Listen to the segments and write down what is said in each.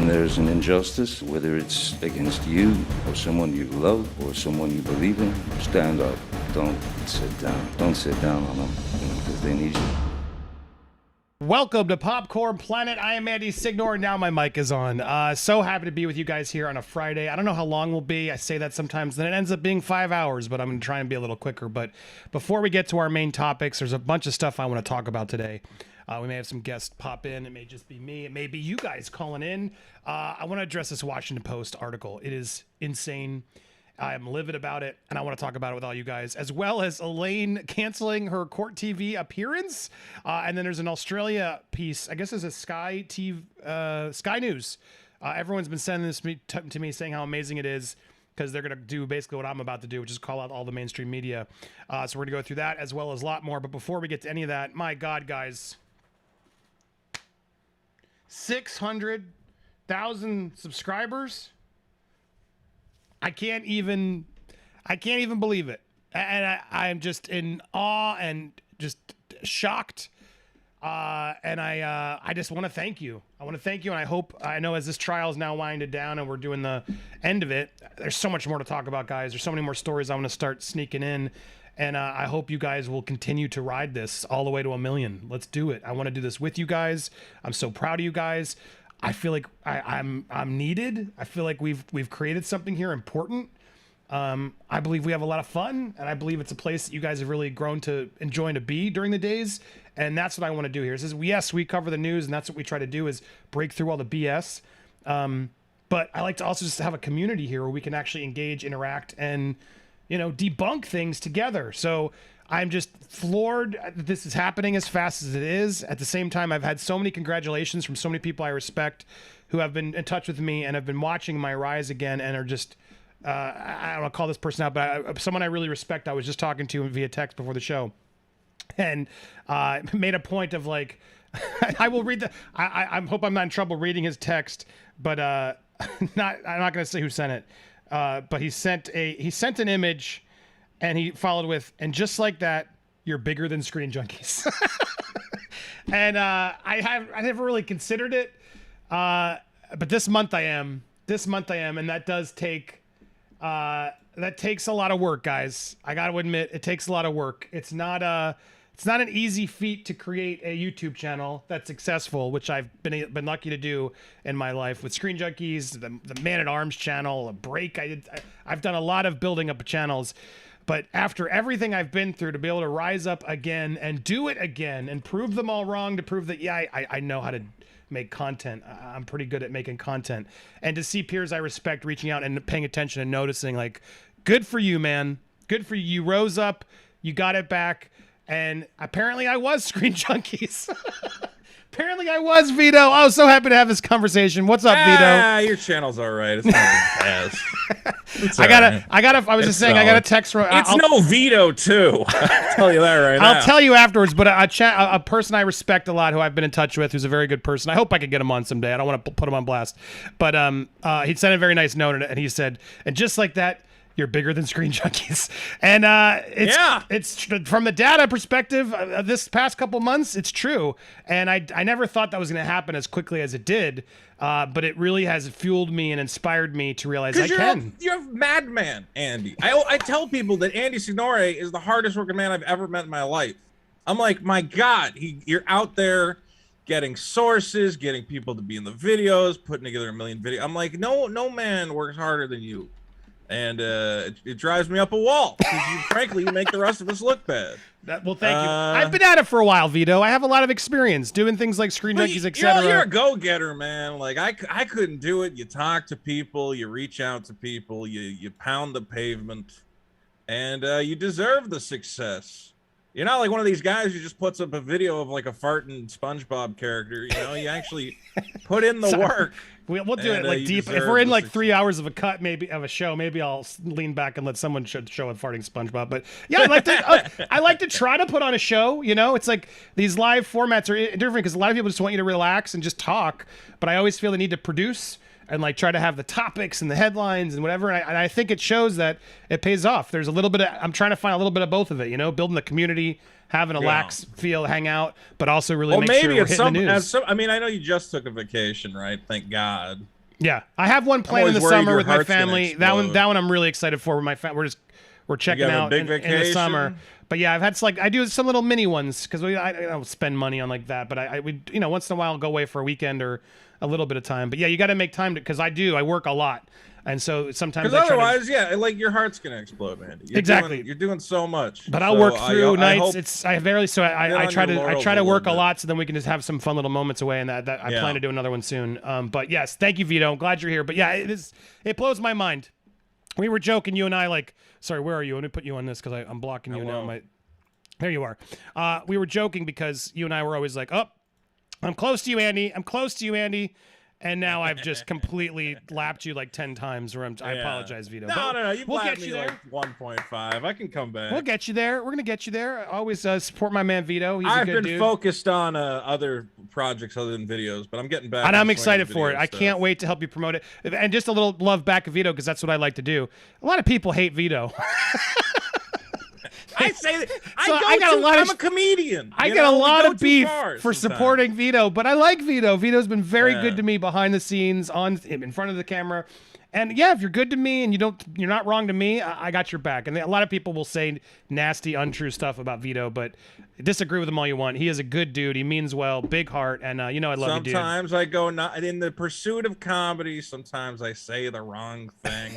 there's an injustice, whether it's against you or someone you love or someone you believe in, stand up. Don't sit down. Don't sit down on them, because they need you. Welcome to Popcorn Planet. I am Andy Signor, and now my mic is on. So happy to be with you guys here on a Friday. I don't know how long we'll be. I say that sometimes, then it ends up being 5 hours, but I'm going to try and be a little quicker. But before we get to our main topics, there's a bunch of stuff I want to talk about today. We may have some guests pop in. It may just be me. It may be you guys calling in. I want to address this Washington Post article. It is insane. I am livid about it, and I want to talk about it with all you guys, as well as Elaine canceling her court TV appearance. And then there's an Australia piece. I guess it's a Sky News. Everyone's been sending this to me saying how amazing it is, because they're going to do basically what I'm about to do, which is call out all the mainstream media. So we're going to go through that as well as a lot more. But before we get to any of that, my God, guys, 600,000 subscribers. I can't even believe it. And I'm just in awe and just shocked. And I just want to thank you. I want to thank you. And I know as this trial is now winded down and we're doing the end of it, there's so much more to talk about, guys. There's so many more stories I want to start sneaking in. And I hope you guys will continue to ride this all the way to 1 million. Let's do it. I want to do this with you guys. I'm so proud of you guys. I feel like I'm needed. I feel like we've created something here important. I believe we have a lot of fun, and I believe it's a place that you guys have really grown to enjoy to be during the days. And that's what I want to do here. Yes, we cover the news, and that's what we try to do, is break through all the BS. But I like to also just have a community here where we can actually engage, interact, and debunk things together. So I'm just floored that this is happening as fast as it is. At the same time, I've had so many congratulations from so many people I respect who have been in touch with me and have been watching my rise again and are just, I don't want to call this person out, but someone I really respect, I was just talking to via text before the show, and made a point of like, I will read I hope I'm not in trouble reading his text, but I'm not going to say who sent it. But he sent an image, and he followed with, and just like that, you're bigger than Screen Junkies. And I never really considered it, but this month I am, and that does take that takes a lot of work, guys. I got to admit, it takes a lot of work. It's not an easy feat to create a YouTube channel that's successful, which I've been lucky to do in my life with Screen Junkies, the Man at Arms channel, a break. I've done a lot of building up channels, but after everything I've been through, to be able to rise up again and do it again and prove them all wrong, to prove that, yeah, I know how to make content. I'm pretty good at making content. And to see peers I respect reaching out and paying attention and noticing, like, good for you, man. Good for you. You rose up. You got it back. And apparently I was Screen Junkies. Apparently I was, Vito. I was so happy to have this conversation. What's up, Vito? Your channel's all right. It's not the best. I was just saying, solid. I got a text from... It's no Vito, too. I'll tell you that right now. I'll tell you afterwards, but a person I respect a lot, who I've been in touch with, who's a very good person. I hope I could get him on someday. I don't want to put him on blast. But he sent a very nice note, and he said, and just like that, you're bigger than Screen Junkies. And it's from the data perspective, this past couple months, it's true. And I never thought that was going to happen as quickly as it did. But it really has fueled me and inspired me to realize you're a madman, Andy. I tell people that Andy Signore is the hardest working man I've ever met in my life. I'm like, my God, you're out there getting sources, getting people to be in the videos, putting together 1 million videos. I'm like, no man works harder than you. And it drives me up a wall, because frankly, you make the rest of us look bad. Well, thank you. I've been at it for a while, Vito. I have a lot of experience doing things like Screen Junkies, etc. You're a go-getter, man. Like, I couldn't do it. You talk to people, you reach out to people, you pound the pavement, and you deserve the success. You're not like one of these guys who just puts up a video of like a farting SpongeBob character. You actually put in the work. We'll do it like deep. If we're in like 3 hours of a cut, maybe of a show, maybe I'll lean back and let someone show a farting SpongeBob. But yeah, I like to try to put on a show. It's like these live formats are different because a lot of people just want you to relax and just talk. But I always feel the need to produce and like try to have the topics and the headlines and whatever. And I think it shows that it pays off. There's a little bit of, I'm trying to find a little bit of both of it, building the community, having a lax feel, hang out, but also really make sure we're hitting the news. I mean, I know you just took a vacation, right? Thank God. Yeah, I have one planned in the always worried summer your with my heart's gonna family. explode. That one I'm really excited for. With my we're checking have a out big in the summer. vacation? But yeah, I've had I do some little mini ones because I don't spend money on like that. But we once in a while go away for a weekend or a little bit of time. But yeah, you got to make time because I work a lot, and so sometimes Because I try to, otherwise, yeah, like your heart's gonna explode, man. Exactly. You're doing so much. But I'll So work through nights. hope- I try on your to laurels I a to work a little lot so then we can just have some fun little moments away. And that I Yeah. plan to do another one soon. But yes, thank you, Vito. I'm glad you're here. But yeah, it blows my mind. We were joking, you and I, like, sorry, where are you? Let me put you on this because I'm blocking you now. There you are. We were joking because you and I were always like, oh, I'm close to you, Andy. I'm close to you, Andy. And now I've just completely lapped you like 10 times. I apologize, Vito. No. We'll get you there. Like 1.5. I can come back. We'll get you there. We're gonna get you there. I always support my man Vito. He's a I've good been dude. focused on other projects other than videos, but I'm getting back. And I'm into excited swinging for it. video I stuff. can't wait to help you promote it. And just a little love back of Vito because that's what I like to do. A lot of people hate Vito. I say that. I'm a comedian. I get a lot go of too beef far for sometimes. supporting Vito, but I like Vito. Vito's been very Yeah. good to me behind the scenes, in front of the camera. And yeah, if you're good to me and you're not wrong to me, I got your back. And a lot of people will say nasty, untrue stuff about Vito, but disagree with him all you want. He is a good dude. He means well, big heart, and I love you, dude. Sometimes I go not in the pursuit of comedy. Sometimes I say the wrong thing.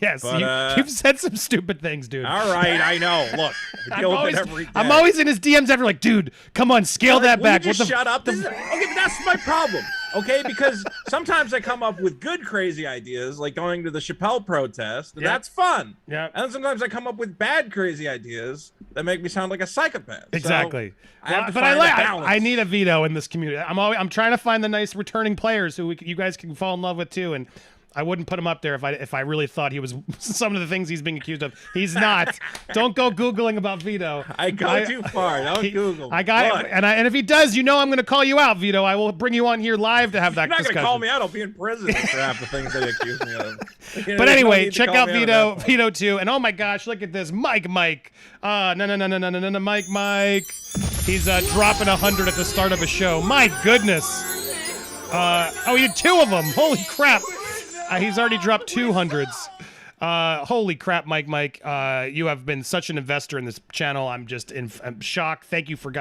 Yes, But, you've said some stupid things, dude. All right, I know. Look, I deal with it every day. I'm always in his DMs after like, dude, come on, scale that Will you back. just shut up. Okay, but that's my problem. Okay, because sometimes I come up with good crazy ideas, like going to the Chappelle protest, and Yep. that's fun. Yeah. And then sometimes I come up with bad crazy ideas that make me sound like a psychopath. Exactly. So I have to but find a I balance. need a Vito in this community. I'm trying to find the nice returning players who you guys can fall in love with too. And I wouldn't put him up there if I really thought he was some of the things he's being accused of. He's not. Don't go Googling about Vito. I go too far. Don't Google. I got Look, it. And if he does, I'm going to call you out, Vito. I will bring you on here live to have that You're not discussion. going to call me out. I'll be in prison for half the things they accuse me of. But anyway, check out Vito too. And oh my gosh, look at this, Mike. No, Mike. He's dropping 100 at the start of a show. My goodness. He did 2 of them. Holy crap. He's already dropped 200s. Holy crap, Mike. You have been such an investor in this channel. I'm just I'm shocked. Thank you for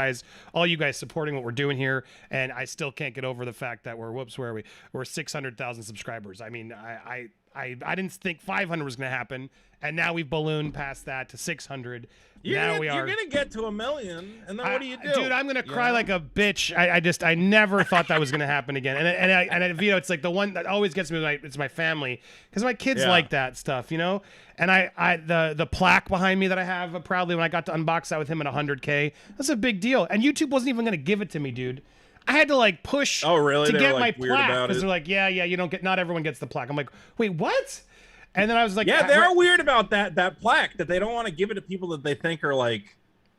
all you guys supporting what we're doing here. And I still can't get over the fact that we're 600,000 subscribers. I mean, I didn't think 500 was going to happen. And now we've ballooned past that to 600. You're You're going to get to 1 million, and then what do you do? Dude, I'm gonna cry like a bitch. I never thought that was gonna happen again. And Vito, it's like the one that always gets me. It's my family because my kids like that stuff, And the plaque behind me that I have proudly when I got to unbox that with him at 100K. That's a big deal. And YouTube wasn't even gonna give it to me, dude. I had to like push. Oh, really? To They get were, my like, weird plaque about because it? they're like, yeah, not everyone gets the plaque. I'm like, wait, what? And then I was like, yeah, they're weird about that plaque, that they don't want to give it to people that they think are like,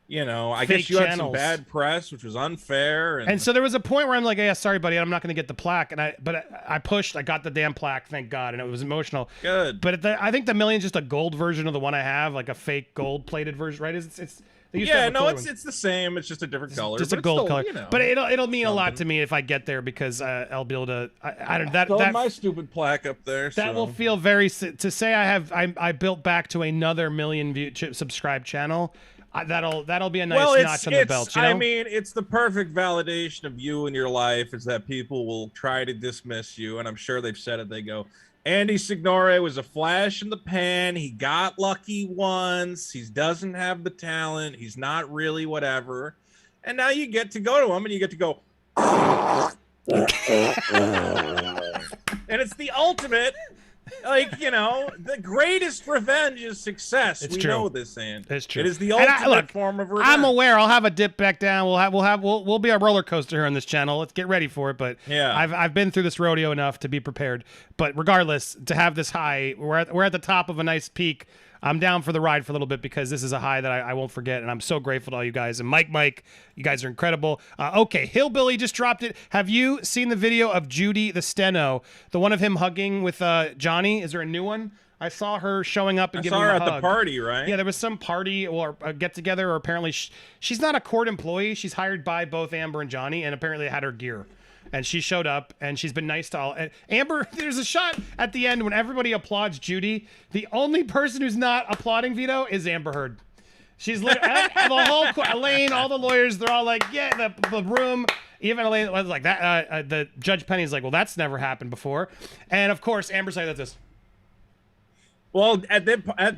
I Fake guess you had some channels. bad press, which was unfair. And so there was a point where I'm like, yeah, sorry, buddy, I'm not going to get the plaque. But I pushed, I got the damn plaque, thank God, and it was emotional. Good. But I think the million's just a gold version of the one I have, like a fake gold plated version, right? They used to have a cooler one. it's the same. It's just a different color. Just but a it's gold still, color. But it'll mean a lot to me if I get there because I'll be able to. I don't that my stupid plaque up there. that will feel very to say I built back to another million subscribed channel. That'll be a nice notch on the belt. I mean, it's the perfect validation of you and your life is that people will try to dismiss you, and I'm sure they've said it. They go, Andy Signore was a flash in the pan. He got lucky once. He doesn't have the talent. He's not really whatever. And now you get to go to him, and you get to go. And it's the ultimate. The greatest revenge is success. It's we true. know this, Andy. It's true. It is the And ultimate form of revenge. I'm aware. I'll have a dip back down. We'll be a roller coaster here on this channel. Let's get ready for it. But Yeah. I've been through this rodeo enough to be prepared. But regardless, to have this high, we're at the top of a nice peak. I'm down for the ride for a little bit because this is a high that I won't forget, and I'm so grateful to all you guys. And Mike, you guys are incredible. Okay, Hillbilly just dropped it. Have you seen the video of Judy the steno, the one of him hugging with Johnny? Is there a new one? I saw her showing up and giving him a hug. I saw her at the party, right? Yeah, there was some party or a get-together, or apparently she's not a court employee. She's hired by both Amber and Johnny, and apparently had her gear. and she showed up, and she's been nice to all. And Amber, there's a shot at the end when everybody applauds Judy. The only person who's not applauding Vito is Amber Heard. She's literally the whole Elaine, all the lawyers, they're all like, yeah, the room. Even Elaine was like that. The Judge Penny's like, well, that's never happened before. And of course, Amber's like, that's this. Well, at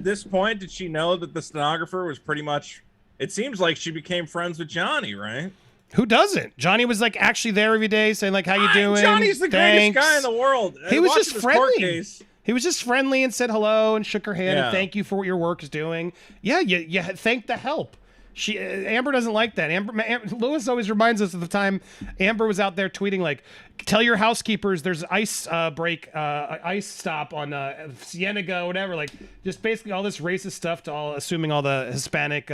this point, did she know that the stenographer was pretty much? It seems like she became friends with Johnny, right? Who doesn't? Johnny was like actually there every day, saying like, "How you doing?" Johnny's the greatest guy in the world. He was just Watching this friendly. court case, He was just friendly and said hello and shook her hand and thank you for what your work is doing. Yeah, you thank the help. Amber doesn't like that. Lewis always reminds us of the time Amber was out there tweeting like, "Tell your housekeepers there's ice ice stop on Cienega, whatever." Like just basically all this racist stuff to assuming all the Hispanic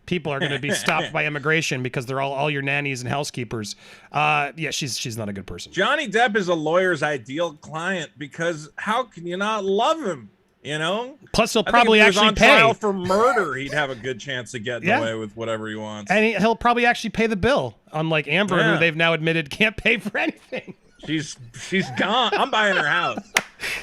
people are going to be stopped by immigration because they're all your nannies and housekeepers. Yeah, she's not a good person. Johnny Depp is a lawyer's ideal client because how can you not love him? You know. Plus, he'll probably actually pay. Trial for murder. He'd have a good chance of getting away with whatever he wants. And he'll probably actually pay the bill, unlike Amber, who they've now admitted can't pay for anything. She's gone. I'm buying her house.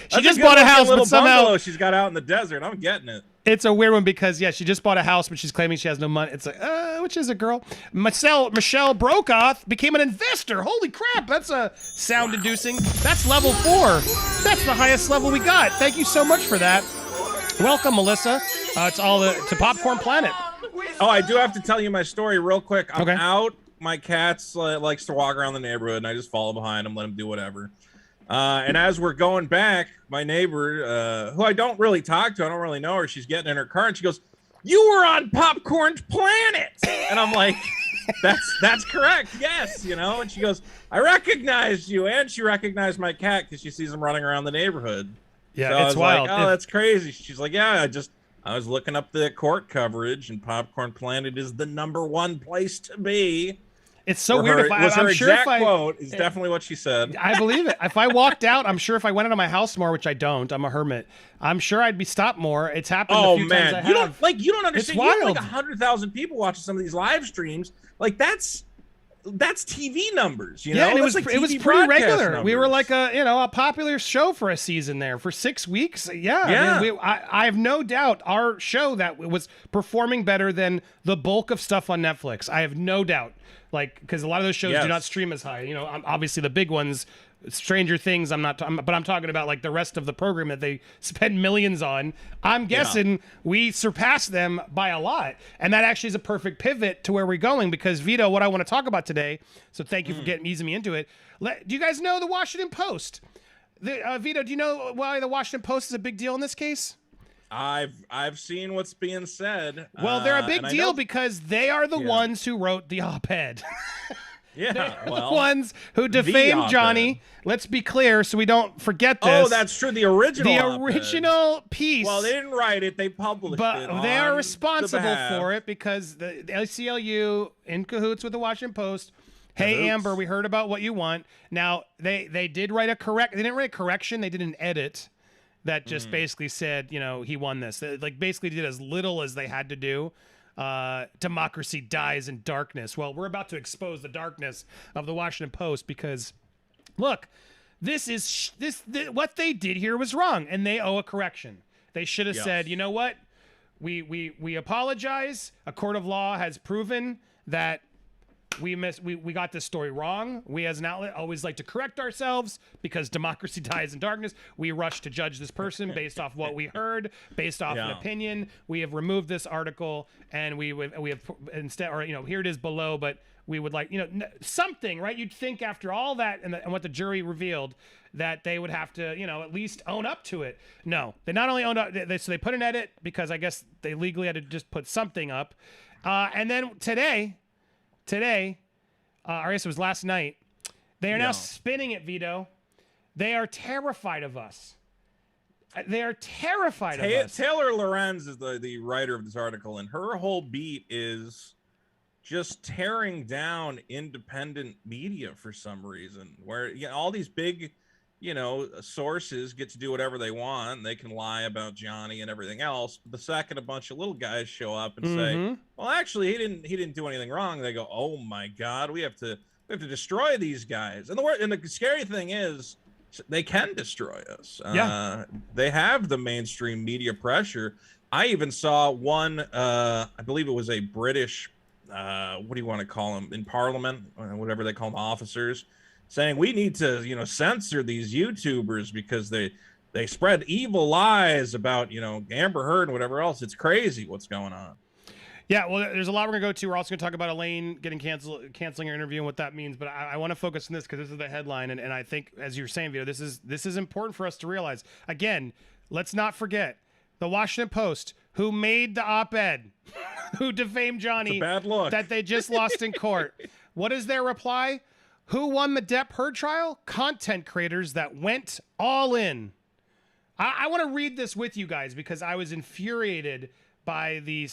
She just bought a house, but somehow she's got out in the desert. I'm getting it. It's a weird one because she just bought a house, but she's claiming she has no money. It's like, which is a girl? Michelle Brokaw became an investor. Holy crap! That's a sound-inducing. That's level 4. That's the highest level we got. Thank you so much for that. Welcome, Melissa. It's all to Popcorn Planet. Oh, I do have to tell you my story real quick. I'm okay. out. My cat's likes to walk around the neighborhood, and I just follow behind him, let him do whatever. And as we're going back, my neighbor, who I don't really talk to, I don't really know her, she's getting in her car and she goes, "You were on Popcorn Planet." And I'm like, that's correct. Yes. You know, and she goes, "I recognized you." And she recognized my cat because she sees him running around the neighborhood. Yeah, so it's I was wild. Like, oh, that's crazy. She's like, yeah, I was looking up the court coverage and Popcorn Planet is the #1 place to be. It's so weird. Her exact quote is definitely what she said. I believe it. If I walked out, I'm sure if I went out of my house more, which I don't, I'm a hermit. I'm sure I'd be stopped more. It's happened a few times. You don't understand. It's You wild. have like 100,000 people watching some of these live streams. Like that's TV numbers, you know. And it was pretty regular. Numbers. We were like a popular show for a season there for 6 weeks. Yeah. I mean, I have no doubt our show that was performing better than the bulk of stuff on Netflix. I have no doubt. Like, because a lot of those shows do not stream as high. You know, obviously the big ones, Stranger Things. But I'm talking about like the rest of the program that they spend millions on. I'm guessing we surpassed them by a lot, and that actually is a perfect pivot to where we're going. Because Vito, what I want to talk about today. So thank you for easing me into it. Do you guys know the Washington Post? Vito, do you know why the Washington Post is a big deal in this case? I've seen what's being said. Well, they're a big deal because they are the ones who wrote the op-ed. The ones who defamed Johnny. Let's be clear so we don't forget this. Oh, that's true. The original piece. Well, they didn't write it. They published it. But they are responsible for it because the ACLU, in cahoots with the Washington Post, hey, Amber, we heard about what you want. Now, they did write they didn't write a correction. They did an edit that just basically said, he won this. They, basically did as little as they had to do. Democracy dies in darkness. Well, we're about to expose the darkness of the Washington Post because, look, what they did here was wrong, and they owe a correction. They should have said, you know what? We apologize. A court of law has proven that we got this story wrong. We as an outlet always like to correct ourselves because democracy dies in darkness. We rush to judge this person based off what we heard, based off an opinion. We have removed this article and we have instead, or here it is below, but we would like something, right? You'd think after all that and what the jury revealed that they would have to at least own up to it. No, they not only owned up, so they put an edit because I guess they legally had to just put something up, and then today, or I guess it was last night, they are now spinning it, Vito. They are terrified of us. They are terrified of us. Taylor Lorenz is the writer of this article, and her whole beat is just tearing down independent media for some reason, where all these big sources get to do whatever they want. They can lie about Johnny and everything else. But the second a bunch of little guys show up and say, well, actually, he didn't do anything wrong, they go, oh my God, we have to We have to destroy these guys. And the scary thing is, they can destroy us. They have the mainstream media pressure. I even saw one, I believe it was a British, what do you want to call them, in Parliament, or whatever they call them, officers, saying we need to, censor these YouTubers because they spread evil lies about, Amber Heard and whatever else. It's crazy what's going on. Yeah, well, there's a lot we're going to go to. We're also going to talk about Elaine getting canceling her interview and what that means. But I want to focus on this because this is the headline. And I think, as you're saying, Vito, this is important for us to realize. Again, let's not forget the Washington Post, who made the op-ed, who defamed Johnny, bad look, that they just lost in court. What is their reply? Who won the Depp Heard trial? Content creators that went all in. I want to read this with you guys because I was infuriated by the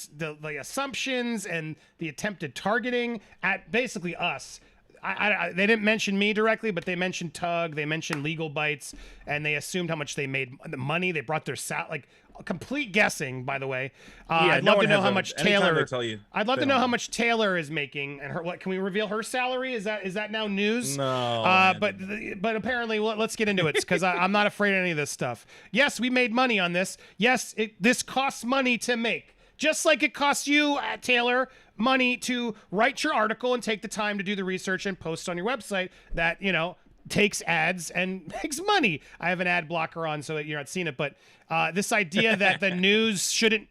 assumptions and the attempted targeting at basically us. They didn't mention me directly, but they mentioned Tug, they mentioned Legal Bites, and they assumed how much they made the money. They brought their complete guessing, by the way. I'd love to know how much Taylor. I'd love to know how much Taylor is making, and what can we reveal her salary? Is that now news? No. But apparently, let's get into it because I'm not afraid of any of this stuff. Yes, we made money on this. Yes, this costs money to make, just like it costs you, Taylor, money to write your article and take the time to do the research and post on your website. That takes ads and makes money. I have an ad blocker on so that you're not seeing it, but this idea that the news shouldn't,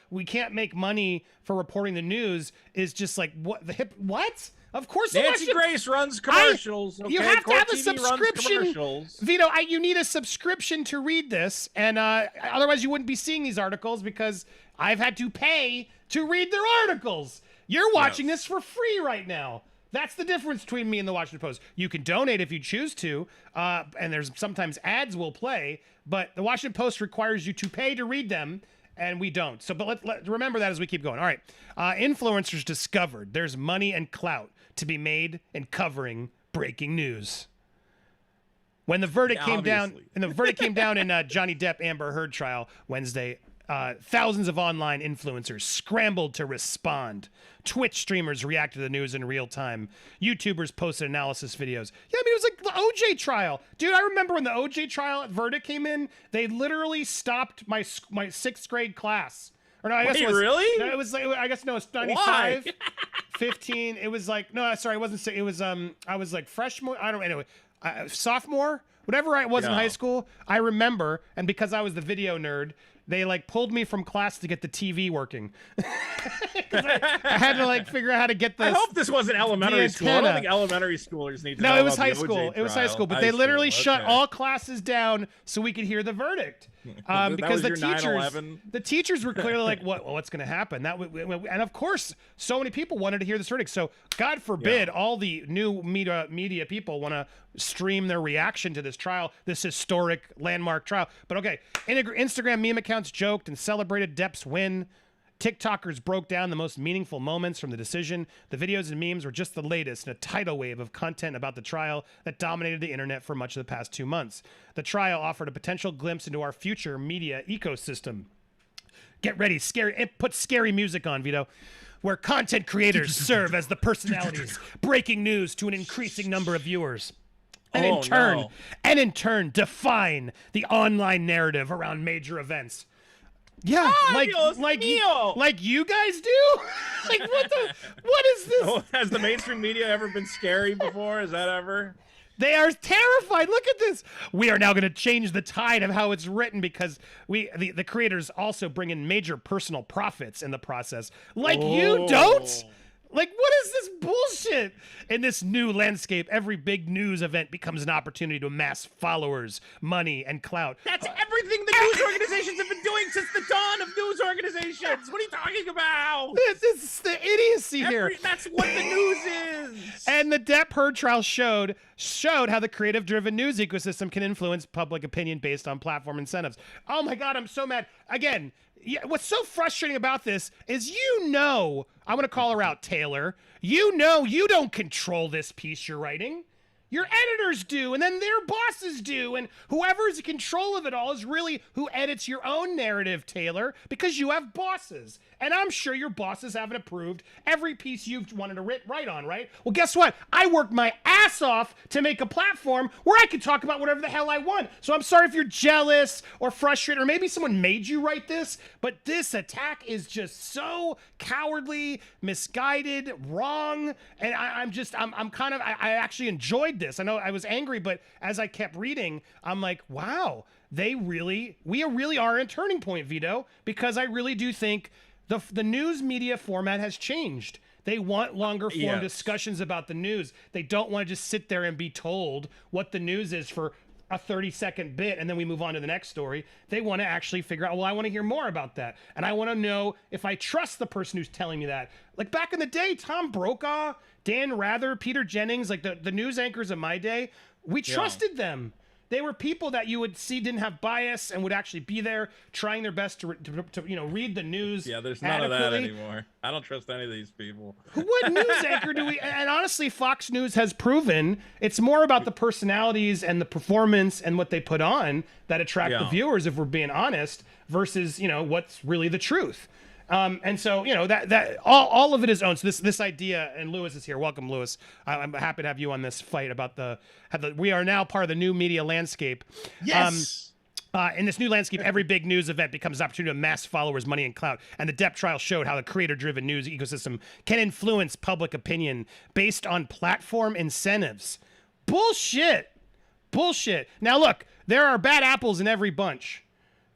we can't make money for reporting the news is just like what? Of course, Nancy Grace runs commercials. You have to have a subscription, Vito. You need a subscription to read this, and otherwise you wouldn't be seeing these articles because I've had to pay to read their articles. You're watching this for free right now. That's the difference between me and the Washington Post. You can donate if you choose to, and there's sometimes ads will play, but the Washington Post requires you to pay to read them, and we don't. So, but let's remember that as we keep going. All right, influencers discovered there's money and clout to be made in covering breaking news. When the verdict came down, in Johnny Depp Amber Heard trial Wednesday, thousands of online influencers scrambled to respond. Twitch streamers reacted to the news in real time. YouTubers posted analysis videos. Yeah, I mean, it was like the OJ trial. Dude, I remember when the OJ trial verdict came in, they literally stopped my 6th grade class. Or no, I guess it was, really? No, it was like, I guess no, it's 95, 15. It was like, no, sorry, it wasn't. It was I was like freshman. I don't anyway. Sophomore, whatever I was in high school. I remember, and because I was the video nerd, they pulled me from class to get the TV working. I had to figure out how to get this. I hope this wasn't elementary school. I don't think elementary schoolers need to know. No, it was high school. It was high school, but they literally shut all classes down so we could hear the verdict. Because the teachers were clearly like, what's going to happen? And of course, so many people wanted to hear this verdict. So God forbid all the new media people want to stream their reaction to this trial, this historic landmark trial. But okay, Instagram meme accounts joked and celebrated Depp's win. TikTokers broke down the most meaningful moments from the decision. The videos and memes were just the latest in a tidal wave of content about the trial that dominated the internet for much of the past 2 months. The trial offered a potential glimpse into our future media ecosystem. Get ready, put scary music on, Vito, where content creators serve as the personalities, breaking news to an increasing number of viewers. And in turn, define the online narrative around major events. Yeah, like you guys do? What is this? Oh, has the mainstream media ever been scary before? Is that ever? They are terrified. Look at this. We are now going to change the tide of how it's written because the creators also bring in major personal profits in the process. You don't? What is this bullshit? In this new landscape, every big news event becomes an opportunity to amass followers, money, and clout. That's everything the news organizations have been doing since the dawn of news organizations. What are you talking about? This is the idiocy here. That's what the news is. And the Depp Heard trial showed how the creative-driven news ecosystem can influence public opinion based on platform incentives. Oh my God, I'm so mad. Again, what's so frustrating about this is I'm going to call her out, Taylor. You don't control this piece you're writing. Your editors do, and then their bosses do, and whoever's in control of it all is really who edits your own narrative, Taylor, because you have bosses. And I'm sure your bosses haven't approved every piece you've wanted to write on, right? Well, guess what? I worked my ass off to make a platform where I could talk about whatever the hell I want. So I'm sorry if you're jealous or frustrated, or maybe someone made you write this, but this attack is just so cowardly, misguided, wrong, and I'm I actually enjoyed this. I know I was angry, but as I kept reading, I'm like, wow, we really are at a turning point, Vito, because I really do think the news media format has changed. They want longer form discussions about the news. They don't want to just sit there and be told what the news is for a 30-second bit and then we move on to the next story. They want to actually figure out, well, I want to hear more about that. And I want to know if I trust the person who's telling me that. Like back in the day, Tom Brokaw, Dan Rather, Peter Jennings, like the news anchors of my day, we trusted them. They were people that you would see didn't have bias and would actually be there trying their best to read the news. Yeah, there's none of that anymore. I don't trust any of these people. What news anchor do we? And honestly, Fox News has proven it's more about the personalities and the performance and what they put on that attract the viewers, if we're being honest, versus what's really the truth. And so, that all of it is owned. So this idea, and Lewis is here. Welcome, Lewis. I'm happy to have you on this fight about we are now part of the new media landscape. Yes. In this new landscape, every big news event becomes an opportunity to amass followers, money, and clout. And the Depp trial showed how the creator-driven news ecosystem can influence public opinion based on platform incentives. Bullshit. Now, look, there are bad apples in every bunch.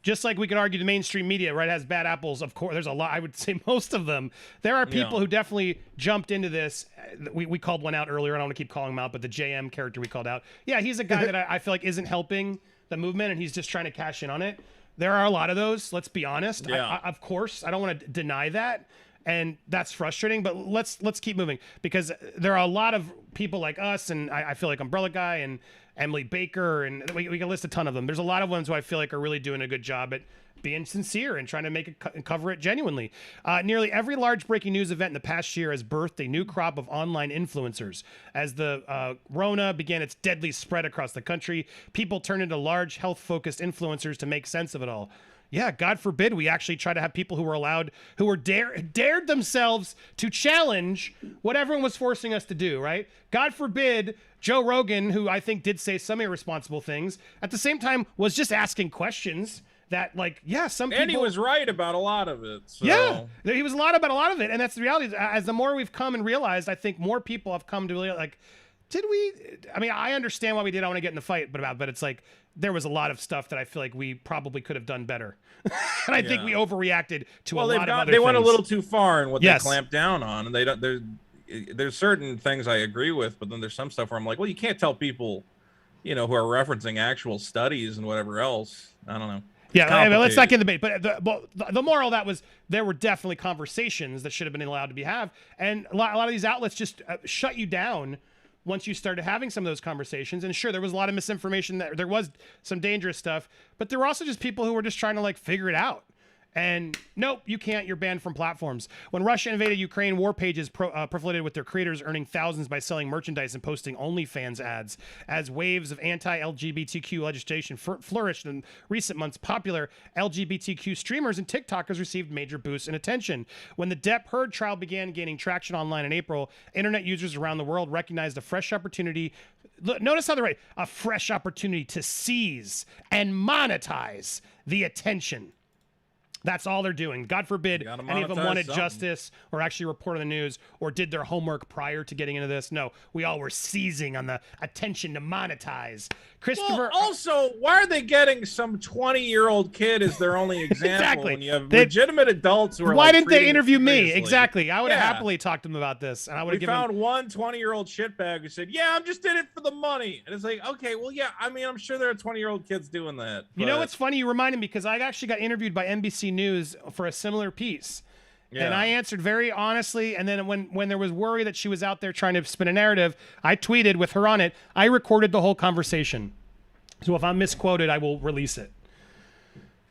Just like we could argue the mainstream media, right, has bad apples. Of course, there's a lot. I would say most of them. There are people who definitely jumped into this. We called one out earlier. I don't want to keep calling him out, but the JM character we called out. Yeah, he's a guy that I feel like isn't helping the movement, and he's just trying to cash in on it. There are a lot of those. Let's be honest. Yeah. Of course, I don't want to deny that, and that's frustrating. But let's keep moving, because there are a lot of people like us, and I feel like Umbrella Guy and Emily Baker, and we can list a ton of them. There's a lot of ones who I feel like are really doing a good job at being sincere and trying to make it and cover it genuinely. Nearly every large breaking news event in the past year has birthed a new crop of online influencers. As the Rona began its deadly spread across the country, people turned into large health-focused influencers to make sense of it all. Yeah, God forbid we actually try to have people who dared themselves to challenge what everyone was forcing us to do, right? God forbid Joe Rogan, who I think did say some irresponsible things, at the same time was just asking questions that, some people... And he was right about a lot of it. So. Yeah, he was about a lot of it, and that's the reality. As the more we've come and realized, I think more people have come to really, did we... I mean, I understand why we did. I want to get in the fight, but it's like there was a lot of stuff that I feel like we probably could have done better. And I think we overreacted to a lot of other things. They went a little too far in what they clamped down on, and they don't... There's certain things I agree with, but then there's some stuff where I'm like, well, you can't tell people, who are referencing actual studies and whatever else. I don't know. Yeah, let's not get in the debate. But the moral of that was there were definitely conversations that should have been allowed to be had. And a lot of these outlets just shut you down once you started having some of those conversations. And sure, there was a lot of misinformation. There was some dangerous stuff. But there were also just people who were just trying to figure it out. And nope, you can't. You're banned from platforms. When Russia invaded Ukraine, war pages proliferated with their creators earning thousands by selling merchandise and posting OnlyFans ads. As waves of anti-LGBTQ legislation flourished in recent months, popular LGBTQ streamers and TikTokers received major boosts in attention. When the Depp Heard trial began gaining traction online in April, internet users around the world recognized a fresh opportunity. Notice how they're right. A fresh opportunity to seize and monetize the attention. That's all they're doing. God forbid any of them wanted justice or actually report on the news or did their homework prior to getting into this. No, we all were seizing on the attention to monetize. Christopher. Well, also, why are they getting some 20-year-old kid as their only example? Exactly. When you have legitimate adults who are why didn't they interview me? Exactly. I would have happily talked to them about this. And I would have given found one 20-year-old shitbag who said, yeah, I'm just in it for the money. And it's like, okay, well, yeah, I mean, I'm sure there are 20-year-old kids doing that. You know what's funny? You reminded me because I actually got interviewed by NBC News for a similar piece. Yeah. And I answered very honestly. And then when there was worry that she was out there trying to spin a narrative, I tweeted with her on it. I recorded the whole conversation. So if I'm misquoted, I will release it.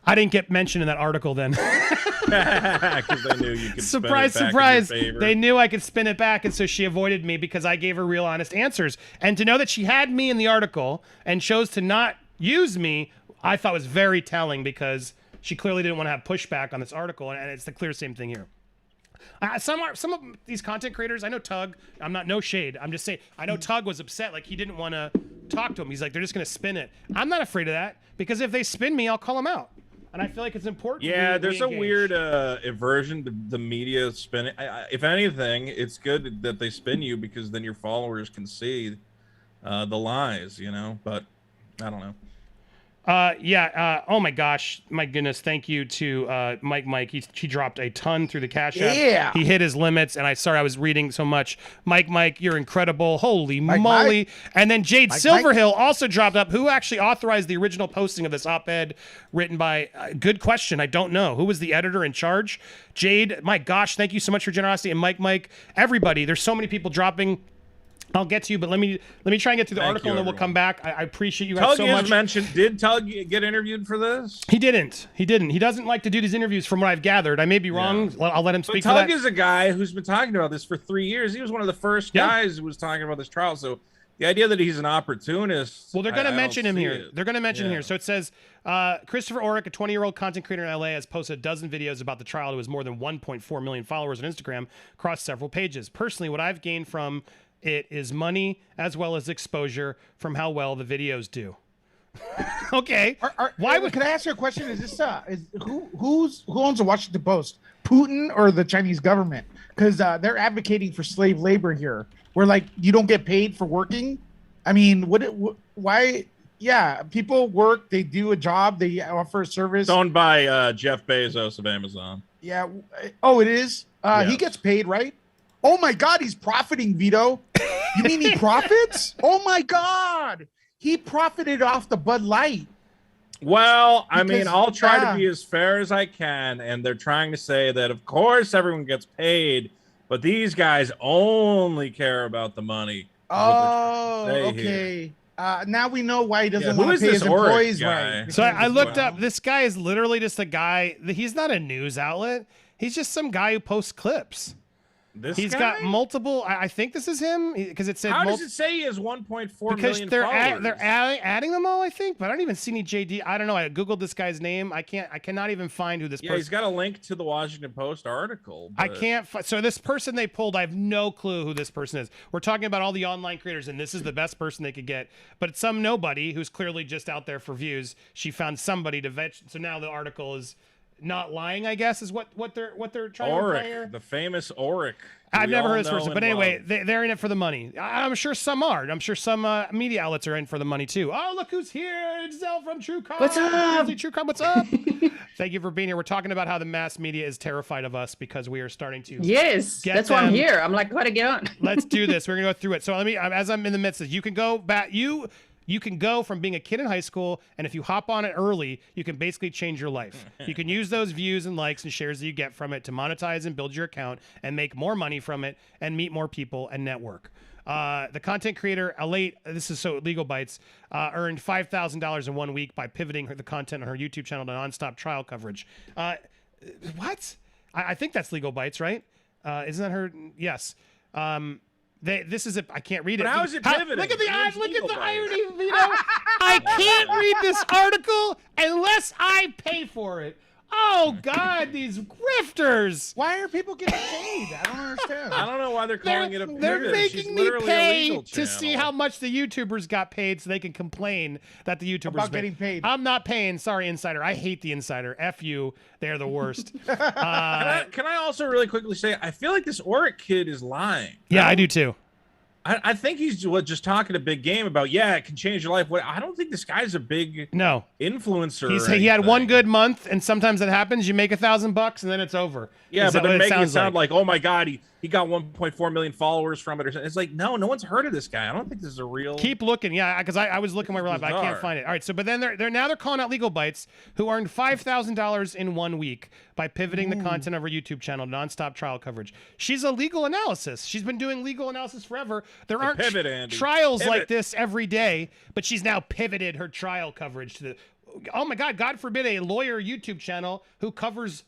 I didn't get mentioned in that article then. Because they knew you could Surprise, spin it back surprise. in your favor. They knew I could spin it back, and so she avoided me because I gave her real honest answers. And to know that she had me in the article and chose to not use me, I thought was very telling because she clearly didn't want to have pushback on this article, and it's the clear same thing here. Some of these content creators, I know Tug, I'm not no shade, I'm just saying, I know Tug was upset, like he didn't want to talk to him. He's like, they're just going to spin it. I'm not afraid of that because if they spin me, I'll call them out. And I feel like it's important. Yeah, there's a weird aversion to the media spinning. If anything, it's good that they spin you because then your followers can see the lies, you know. But I don't know. Oh my gosh, my goodness! Thank you to Mike. He dropped a ton through the Cash App. Yeah. He hit his limits, and I was reading so much. Mike, you're incredible. Holy moly! And then Jade Silverhill also dropped up, who actually authorized the original posting of this op-ed written by. Good question. I don't know who was the editor in charge. Jade, my gosh, thank you so much for generosity. And Mike, everybody. There's so many people dropping. I'll get to you, but let me try and get through the article, and then we'll come back. I appreciate you guys so much. Tug mentioned. Did Tug get interviewed for this? He didn't. He doesn't like to do these interviews, from what I've gathered. I may be wrong. Yeah. I'll let him speak to that. Tug is a guy who's been talking about this for 3 years. He was one of the first guys who was talking about this trial. So the idea that he's an opportunist. Well, they're going to mention him here. They're going to mention him here. So it says Christopher Orrick, a 20-year-old content creator in LA, has posted a dozen videos about the trial to his more than 1.4 million followers on Instagram across several pages. Personally, what I've gained from it is money as well as exposure from how well the videos do. Okay. Can I ask you a question? Is this who owns the Washington Post? Putin or the Chinese government? Because they're advocating for slave labor here, where like you don't get paid for working. I mean, why? Yeah, people work. They do a job. They offer a service. It's owned by Jeff Bezos of Amazon. Yeah. Oh, it is. He gets paid, right? Oh my God, he's profiting, Vito. You mean he profits? Oh my God, he profited off the Bud Light. Well, I mean, I'll try to be as fair as I can, and they're trying to say that, of course, everyone gets paid, but these guys only care about the money. Oh, okay. Now we know why he doesn't want to pay his employees right. So I looked up. This guy is literally just a guy. He's not a news outlet. He's just some guy who posts clips. He's got multiple. I think this is him because it said. How does it say he has 1.4 million because they're adding them all, I think, but I don't even see any JD. I don't know. I googled this guy's name. I cannot even find who this person. Yeah, he's got a link to the Washington Post article. But I can't. So this person they pulled, I have no clue who this person is. We're talking about all the online creators, and this is the best person they could get. But it's some nobody who's clearly just out there for views. She found somebody to vet. So now the article is. Not lying, I guess, is what they're trying to play here. The famous Orrick. I've never heard of this person, but anyway, they're in it for the money. I'm sure some are. I'm sure some media outlets are in for the money too. Oh, look who's here! It's Zell from True Crime. What's up? True Crime, what's up? Thank you for being here. We're talking about how the mass media is terrified of us because we are starting to. Yes, that's why I'm here. I'm like, gotta get on. Let's do this. We're gonna go through it. So as I'm in the midst of this, you can go back. You can go from being a kid in high school, and if you hop on it early, you can basically change your life. You can use those views and likes and shares that you get from it to monetize and build your account and make more money from it and meet more people and network. The content creator, this is so Legal Bites, earned $5,000 in 1 week by pivoting the content on her YouTube channel to nonstop trial coverage. What? I think that's Legal Bites, right? Isn't that her? Yes. This is I can't read it. But how is it pivoting? Look at the irony, Vito. I can't read this article unless I pay for it. Oh God, these grifters! Why are people getting paid? I don't understand. I don't know why they're calling it a pivot. They're making me pay to see how much the YouTubers got paid, so they can complain that the YouTubers about getting paid. I'm not paying. Sorry, Insider. I hate the Insider. F you. They're the worst. Can I also really quickly say I feel like this Orrick kid is lying. Yeah, I do too. I think he's just talking a big game about, it can change your life. I don't think this guy's a big influencer. He had one good month, and sometimes that happens. You make $1,000 and then it's over. Yeah, but they're making it sound like, oh my God, he got 1.4 million followers from it or something. It's like, no one's heard of this guy. I don't think this is a real. Keep looking, because I was looking where we're at, but I can't find it. All right, so but then they're calling out Legal Bites, who earned $5,000 in 1 week by pivoting the content of her YouTube channel to nonstop trial coverage. She's a legal analysis. She's been doing legal analysis forever. There aren't trials like this every day, but she's now pivoted her trial coverage to the oh my God forbid a lawyer YouTube channel who covers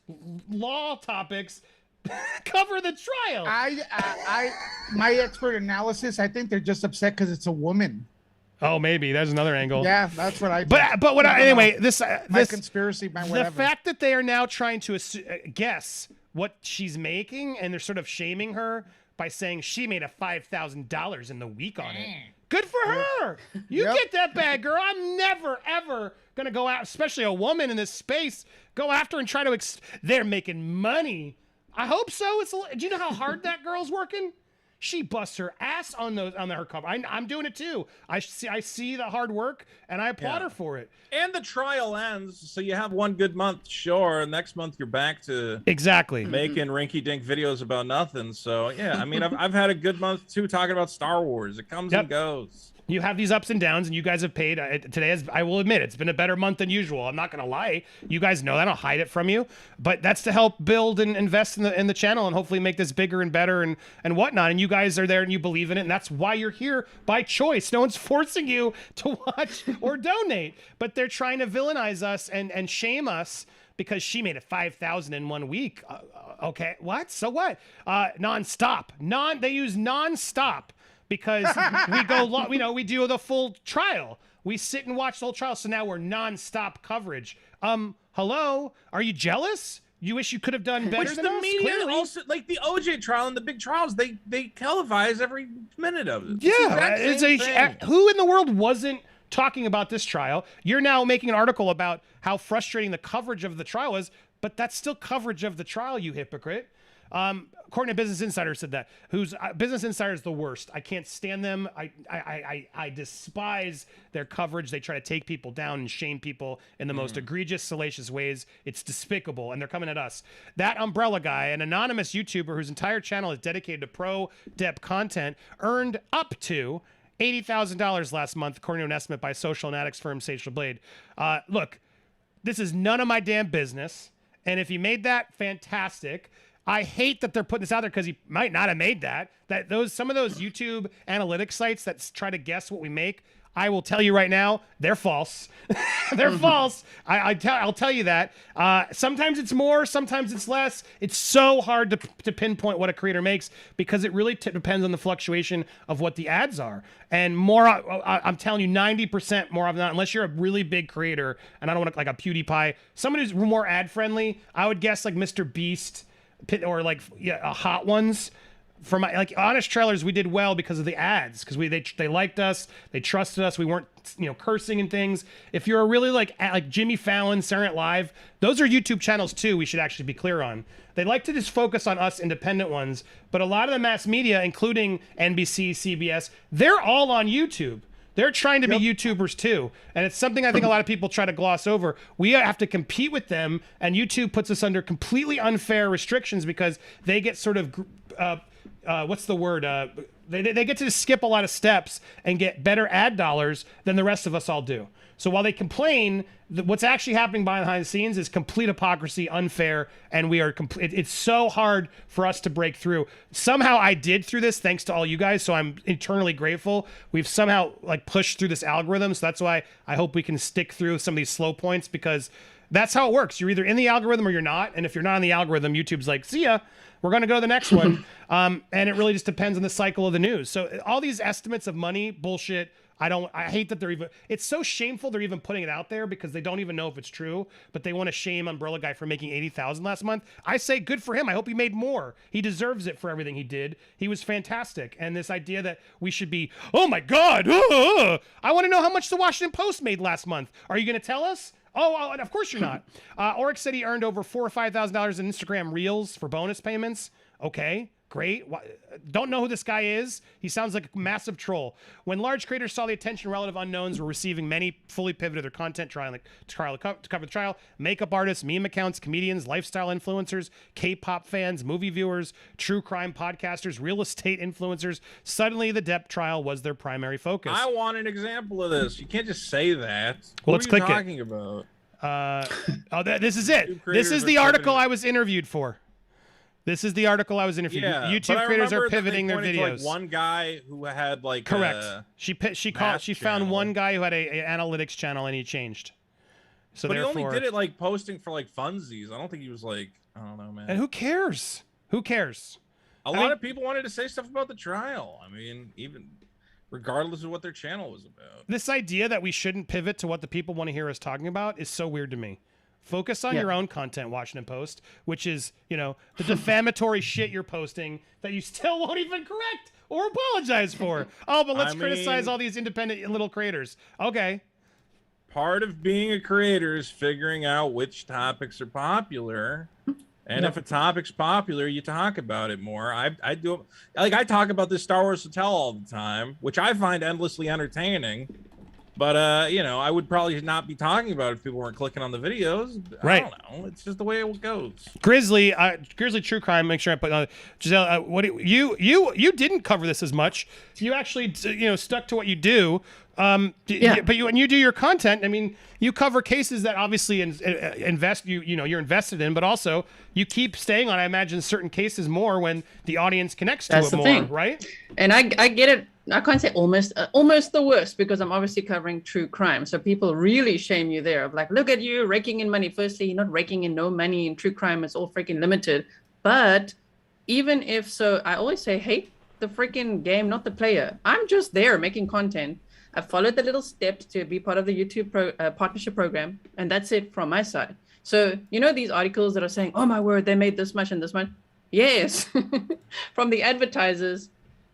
law topics cover the trial. My expert analysis, I think they're just upset because it's a woman. Oh, maybe there's another angle. Yeah, that's what I think. But what anyway, this conspiracy, my whatever. The fact that they are now trying to guess what she's making, and they're sort of shaming her by saying she made a $5,000 in the week on it. Good for her. You get that bag, girl. I'm never ever gonna go out, especially a woman in this space, go after and try to. They're making money. I hope so. Do you know how hard that girl's working? She busts her ass on her cover. I'm doing it too. I see the hard work, and I applaud her for it. And the trial ends, so you have one good month, sure. Next month you're back to making rinky-dink videos about nothing. So yeah, I mean, I've had a good month too, talking about Star Wars. It comes and goes. You have these ups and downs, and you guys have paid. Today, I will admit, it's been a better month than usual. I'm not going to lie. You guys know that. I don't hide it from you. But that's to help build and invest in the channel and hopefully make this bigger and better and whatnot. And you guys are there and you believe in it. And that's why you're here by choice. No one's forcing you to watch or donate. But they're trying to villainize us and shame us because she made it $5,000 in 1 week. Okay, what? So what? Non-stop. They use non-stop. Because we do the full trial. We sit and watch the whole trial. So now we're non-stop coverage. Hello? Are you jealous? You wish you could have done better than the us? media Clearly. Also, like the OJ trial and the big trials, they televise every minute of it. Yeah. Who in the world wasn't talking about this trial? You're now making an article about how frustrating the coverage of the trial is, but that's still coverage of the trial, you hypocrite. According to Business Insider said that. Business Insider is the worst. I can't stand them. I despise their coverage. They try to take people down and shame people in the most egregious, salacious ways. It's despicable, and they're coming at us. That Umbrella guy, an anonymous YouTuber whose entire channel is dedicated to pro-Depp content, earned up to $80,000 last month, according to an estimate by social analytics firm Sage Blade. Look, this is none of my damn business, and if he made that, fantastic. I hate that they're putting this out there because he might not have made that. Some of those YouTube analytics sites that try to guess what we make, I will tell you right now, they're false. They're false. I'll tell you that. Sometimes it's more, sometimes it's less. It's so hard to pinpoint what a creator makes because it really depends on the fluctuation of what the ads are. And more, I'm telling you, 90% more often than not, unless you're a really big creator, and I don't want to like a PewDiePie, somebody who's more ad friendly, I would guess like Mr. Beast, or like Hot Ones. For my like Honest Trailers, we did well because of the ads, because they liked us, they trusted us, we weren't cursing and things. If you're a really like Jimmy Fallon, Saturday Night Live, those are YouTube channels too. We should actually be clear on. They like to just focus on us independent ones, but a lot of the mass media, including NBC, CBS, they're all on YouTube. They're trying to be YouTubers too. And it's something I think a lot of people try to gloss over. We have to compete with them, and YouTube puts us under completely unfair restrictions because they get sort of, what's the word? They get to skip a lot of steps and get better ad dollars than the rest of us all do. So while they complain, what's actually happening behind the scenes is complete hypocrisy, unfair, and we are it's so hard for us to break through. Somehow I did through this thanks to all you guys, so I'm eternally grateful. We've somehow like pushed through this algorithm, so that's why I hope we can stick through some of these slow points, because that's how it works. You're either in the algorithm or you're not, and if you're not in the algorithm, YouTube's like, see ya, we're going to go to the next one. And it really just depends on the cycle of the news. So all these estimates of money, bullshit. I hate that it's so shameful they're even putting it out there because they don't even know if it's true, but they want to shame Umbrella Guy for making $80,000 last month. I say good for him. I hope he made more. He deserves it for everything he did. He was fantastic. And this idea that we should be, oh my God, I want to know how much the Washington Post made last month. Are you going to tell us? Oh, of course you're not. Oryx said he earned over $4,000 or $5,000 in Instagram Reels for bonus payments. Okay. Great. Don't know who this guy is. He sounds like a massive troll. When large creators saw the attention relative unknowns were receiving, many fully pivoted their content to cover the trial. Makeup artists, meme accounts, comedians, lifestyle influencers, K-pop fans, movie viewers, true crime podcasters, real estate influencers. Suddenly, the Depp trial was their primary focus. I want an example of this. You can't just say that. Well, let's click it. What are you talking about? This is it. This is the article I was interviewed for. This is the article I was interviewed. Yeah, YouTube creators are pivoting their videos. To, like, one guy who had like correct. She found one guy who had an analytics channel and he changed. So but he therefore, only did it like posting for like funsies. I don't think he was like, I don't know, man. and who cares? Who cares? A lot of people wanted to say stuff about the trial. I mean, even regardless of what their channel was about. This idea that we shouldn't pivot to what the people want to hear us talking about is so weird to me. Focus on your own content, Washington Post, which is, you know, the defamatory shit you're posting that you still won't even correct or apologize for. Oh, but let's criticize all these independent little creators. Okay. Part of being a creator is figuring out which topics are popular. And if a topic's popular, you talk about it more. I do, like, I talk about this Star Wars Hotel all the time, which I find endlessly entertaining. But you know, I would probably not be talking about it if people weren't clicking on the videos. Right. I don't know. It's just the way it goes. Grizzly True Crime. Make sure I put on Giselle. You didn't cover this as much. You actually stuck to what you do. But when you do your content, I mean, you cover cases that obviously you're invested in, but also you keep staying on, I imagine, certain cases more when the audience connects to it more, right? And I get it. I can't say almost the worst, because I'm obviously covering true crime. So people really shame you there of like, look at you raking in money. Firstly, you're not raking in no money in true crime. It's all freaking limited. But even if so, I always say, hate the freaking game, not the player. I'm just there making content. I followed the little steps to be part of the YouTube partnership program, and that's it from my side. So, you know, these articles that are saying, oh my word, they made this much and this much. Yes, from the advertisers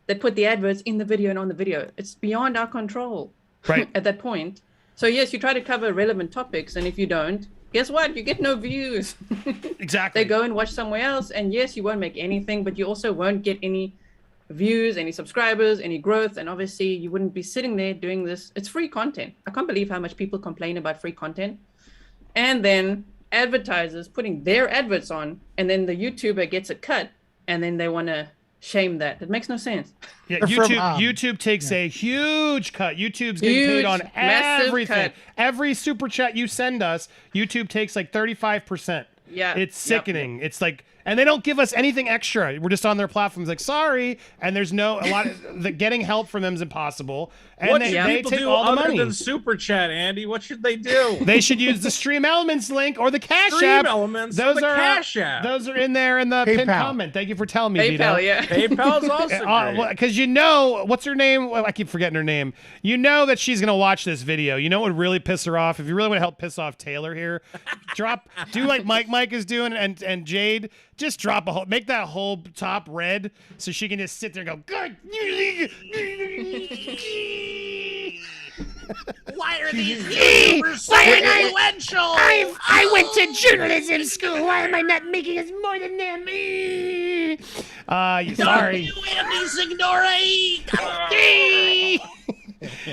that put the adverts in the video and on the video. It's beyond our control at that point. So yes, you try to cover relevant topics, and if you don't, guess what? You get no views. Exactly. They go and watch somewhere else, and yes, you won't make anything, but you also won't get any views, any subscribers, any growth, and obviously you wouldn't be sitting there doing this. It's free content. I can't believe how much people complain about free content. And then advertisers putting their adverts on, and then the YouTuber gets a cut, and then they want to shame that. It makes no sense. Yeah, YouTube takes a huge cut. YouTube's getting paid on everything. Every super chat you send us, YouTube takes like 35%. Yeah. It's sickening. It's like, and they don't give us anything extra. We're just on their platforms like, sorry. And there's getting help from them is impossible. And what they people take do all the other money. than super chat, Andy? What should they do? They should use the Stream Elements link or the Cash Stream App. Elements. Those the are Cash App. Those are in there in the pinned comment. Thank you for telling me, Vito. PayPal, yeah. PayPal's also great. Because you know, what's her name? Well, I keep forgetting her name. You know that she's gonna watch this video. You know what would really piss her off? If you really want to help piss off Taylor here, do like Mike is doing and Jade. Just make that whole top red so she can just sit there and go, good. Why are these YouTubers so influential? I went to journalism school. Why am I not making us more than them? Sorry. You Andy Signore!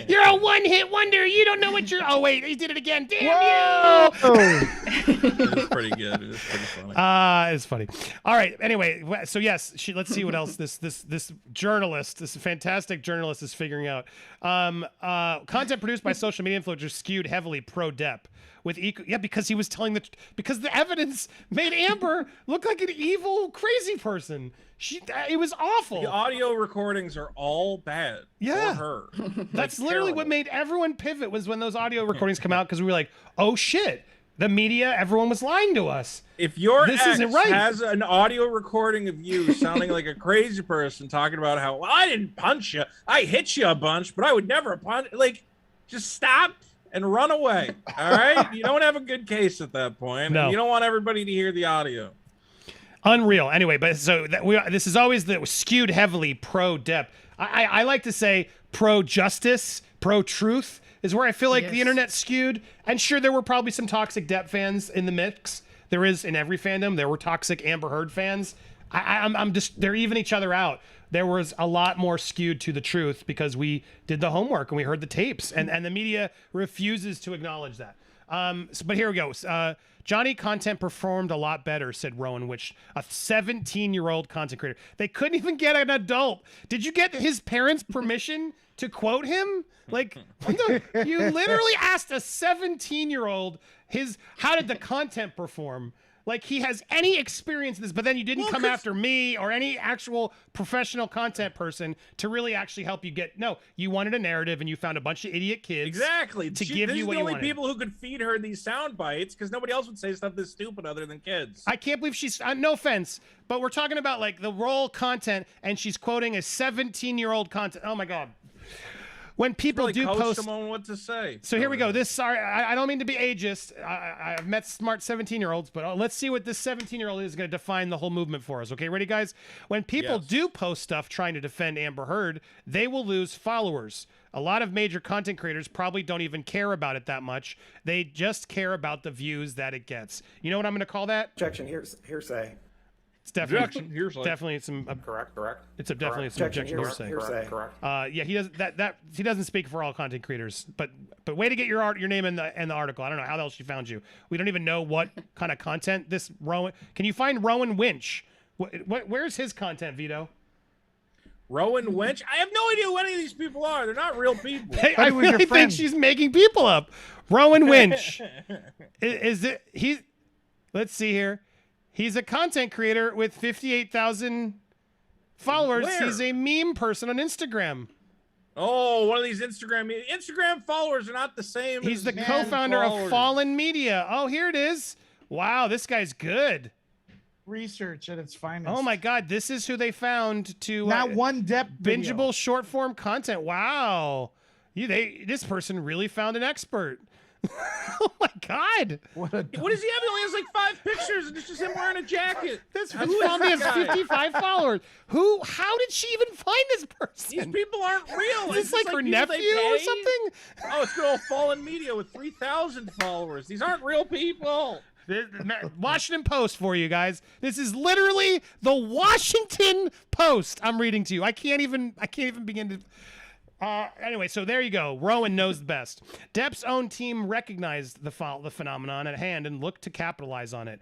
You're a one-hit wonder. You don't know what you're. Oh wait, he did it again. Damn you! It's pretty good. It's pretty funny. It's funny. All right. Anyway, so yes, let's see what else this journalist, this fantastic journalist, is figuring out. Content produced by social media influencers skewed heavily pro-Depp. Because he was telling because the evidence made Amber look like an evil, crazy person. It was awful. The audio recordings are all bad for her. That's literally what made everyone pivot, was when those audio recordings come out, because we were like, oh shit, the media, everyone was lying to us. If your this ex isn't right. has an audio recording of you sounding like a crazy person talking about how, well, I didn't punch you, I hit you a bunch, but I would never punch, like, just stop and run away. All right? You don't have a good case at that point. No. And you don't want everybody to hear the audio. Unreal. Anyway, but so this is always skewed heavily pro-Depp. I like to say pro-justice, pro-truth is where I feel like the internet's skewed. And sure, there were probably some toxic Depp fans in the mix. There is in every fandom. There were toxic Amber Heard fans. I'm just, they're even each other out. There was a lot more skewed to the truth because we did the homework and we heard the tapes, and the media refuses to acknowledge that. But here we go. Johnny content performed a lot better, said Rowan, which a 17-year-old content creator. They couldn't even get an adult. Did you get his parents' permission to quote him? Like, you literally asked a 17-year-old how did the content perform? like he has any experience in this, but then you didn't come after me or any actual professional content person to really actually help you get. No, you wanted a narrative and you found a bunch of idiot kids. Exactly. To give you what you the only wanted. people who could feed her these sound bites because nobody else would say stuff this stupid other than kids. I can't believe she's. No offense, but we're talking about like the role content, and she's quoting a 17-year-old content. Oh my god. When people really do coach post, someone what to say. so here we go. This, sorry, I don't mean to be ageist. I've met smart 17-year-olds, but let's see what this 17-year-old is going to define the whole movement for us. Okay, ready, guys? When people do post stuff trying to defend Amber Heard, they will lose followers. A lot of major content creators probably don't even care about it that much. They just care about the views that it gets. You know what I'm going to call that? Objection, hearsay. It's definitely Objection, hearsay. definitely some. Correct. It's definitely some objection hearsay. Correct. Yeah, he does that. He doesn't speak for all content creators, but way to get your name in the article. I don't know how else she found you. We don't even know what kind of content this Rowan. Can you find Rowan Winch? Where's his content, Vito? Rowan Winch? I have no idea who any of these people are. They're not real people. Hey, I really think she's making people up. Rowan Winch is it? He's. Let's see here. He's a content creator with 58,000 followers. Where? He's a meme person on Instagram. Oh, one of these Instagram followers are not the same. He's the as co-founder of followers. Fallen Media. Oh, here it is. Wow, this guy's good. Research at its finest. Oh my God, this is who they found to Not one Depp video. bingeable short form content. Wow, this person really found an expert. Oh my God. What does he have? He only has like 5 pictures, and it's just him wearing a jacket. This Who is family has that guy? 55 followers. How did she even find this person? These people aren't real. Is this like her people nephew they or pay? something? Oh, it's good old Fallen Media with 3,000 followers. These aren't real people. Washington Post for you guys. This is literally the Washington Post I'm reading to you. I can't even begin to. Anyway, so there you go. Rowan knows best. Depp's own team recognized the phenomenon at hand and looked to capitalize on it.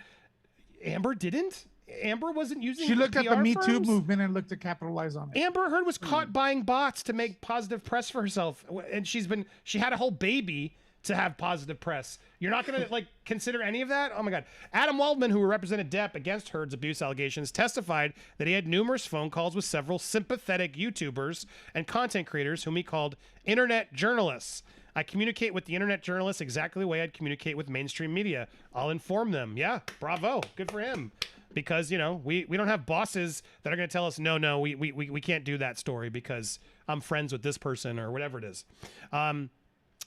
Amber didn't. Amber wasn't using. She looked at the PR Me Too firms? movement and looked to capitalize on it. Amber Heard was caught buying bots to make positive press for herself, and she had a whole baby to have positive press. You're not going to consider any of that? Oh my God. Adam Waldman, who represented Depp against Heard's abuse allegations, testified that he had numerous phone calls with several sympathetic YouTubers and content creators whom he called internet journalists. I communicate with the internet journalists exactly the way I'd communicate with mainstream media. I'll inform them. Yeah, bravo. Good for him. Because, we don't have bosses that are going to tell us, no, we can't do that story because I'm friends with this person or whatever it is.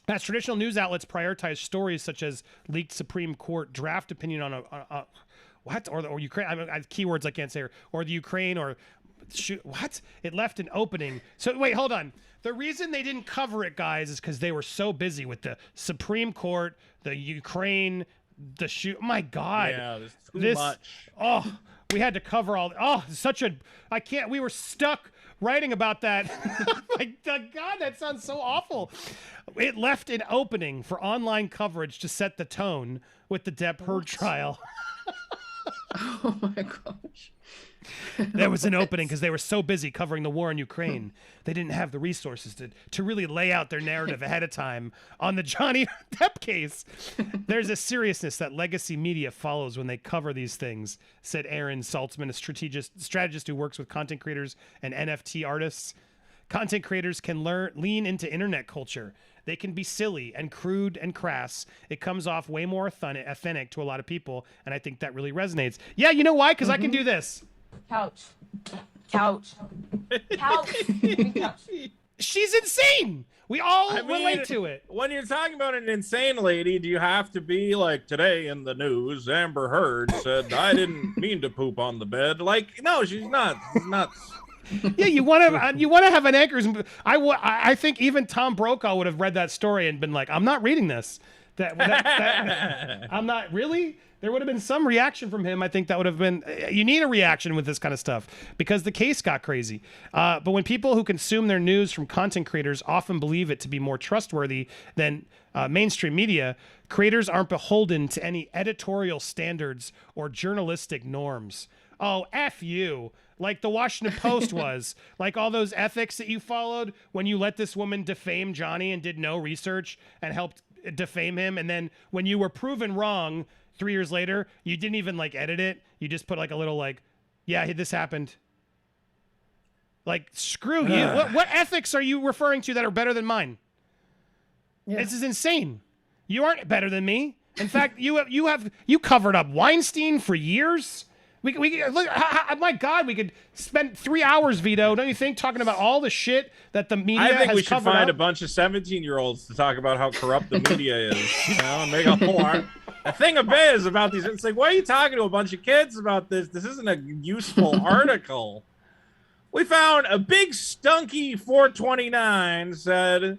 As traditional news outlets prioritize stories such as leaked Supreme Court draft opinion on a what or Ukraine, keywords I can't say, or the Ukraine or what? It left an opening. So wait, hold on. The reason they didn't cover it, guys, is because they were so busy with the Supreme Court, the Ukraine, the shoot. My God, yeah, too much. Oh, we had to cover all. Oh, such a. I can't. We were stuck writing about that. My God, that sounds so awful. It left an opening for online coverage to set the tone with the Depp Heard trial. Oh my gosh. There was an opening because they were so busy covering the war in Ukraine. They didn't have the resources to really lay out their narrative ahead of time on the Johnny Depp case. There's a seriousness that legacy media follows when they cover these things, said Aaron Saltzman, a strategist who works with content creators and NFT artists. Content creators can lean into internet culture. They can be silly and crude and crass. It comes off way more authentic to a lot of people, and I think that really resonates. Yeah, you know why? Because I can do this. Couch. She's insane. We all relate to it. When you're talking about an insane lady, do you have to be like, today in the news, Amber Heard said, I didn't mean to poop on the bed? Like, no, she's not. She's nuts. Yeah, you want to have an anchor. I think even Tom Brokaw would have read that story and been like, I'm not reading this. I'm not really. There would have been some reaction from him. I think that would have been. You need a reaction with this kind of stuff because the case got crazy. But when people who consume their news from content creators often believe it to be more trustworthy than mainstream media, creators aren't beholden to any editorial standards or journalistic norms. Oh, F you. Like the Washington Post was. Like all those ethics that you followed when you let this woman defame Johnny and did no research and helped defame him, and then when you were proven wrong 3 years later, you didn't even like edit it. You just put like a little like, yeah, this happened. Like, screw you. What ethics are you referring to that are better than mine? Yeah. This is insane. You aren't better than me. In fact, you covered up Weinstein for years. We look, my God, we could spend 3 hours, Vito, don't you think, talking about all the shit that the media has covered up? I think we should find a bunch of 17-year-olds to talk about how corrupt the media is. You know, and make a whole The thing of it is about these. It's like, why are you talking to a bunch of kids about this? This isn't a useful article. We found a big stunky 429 said,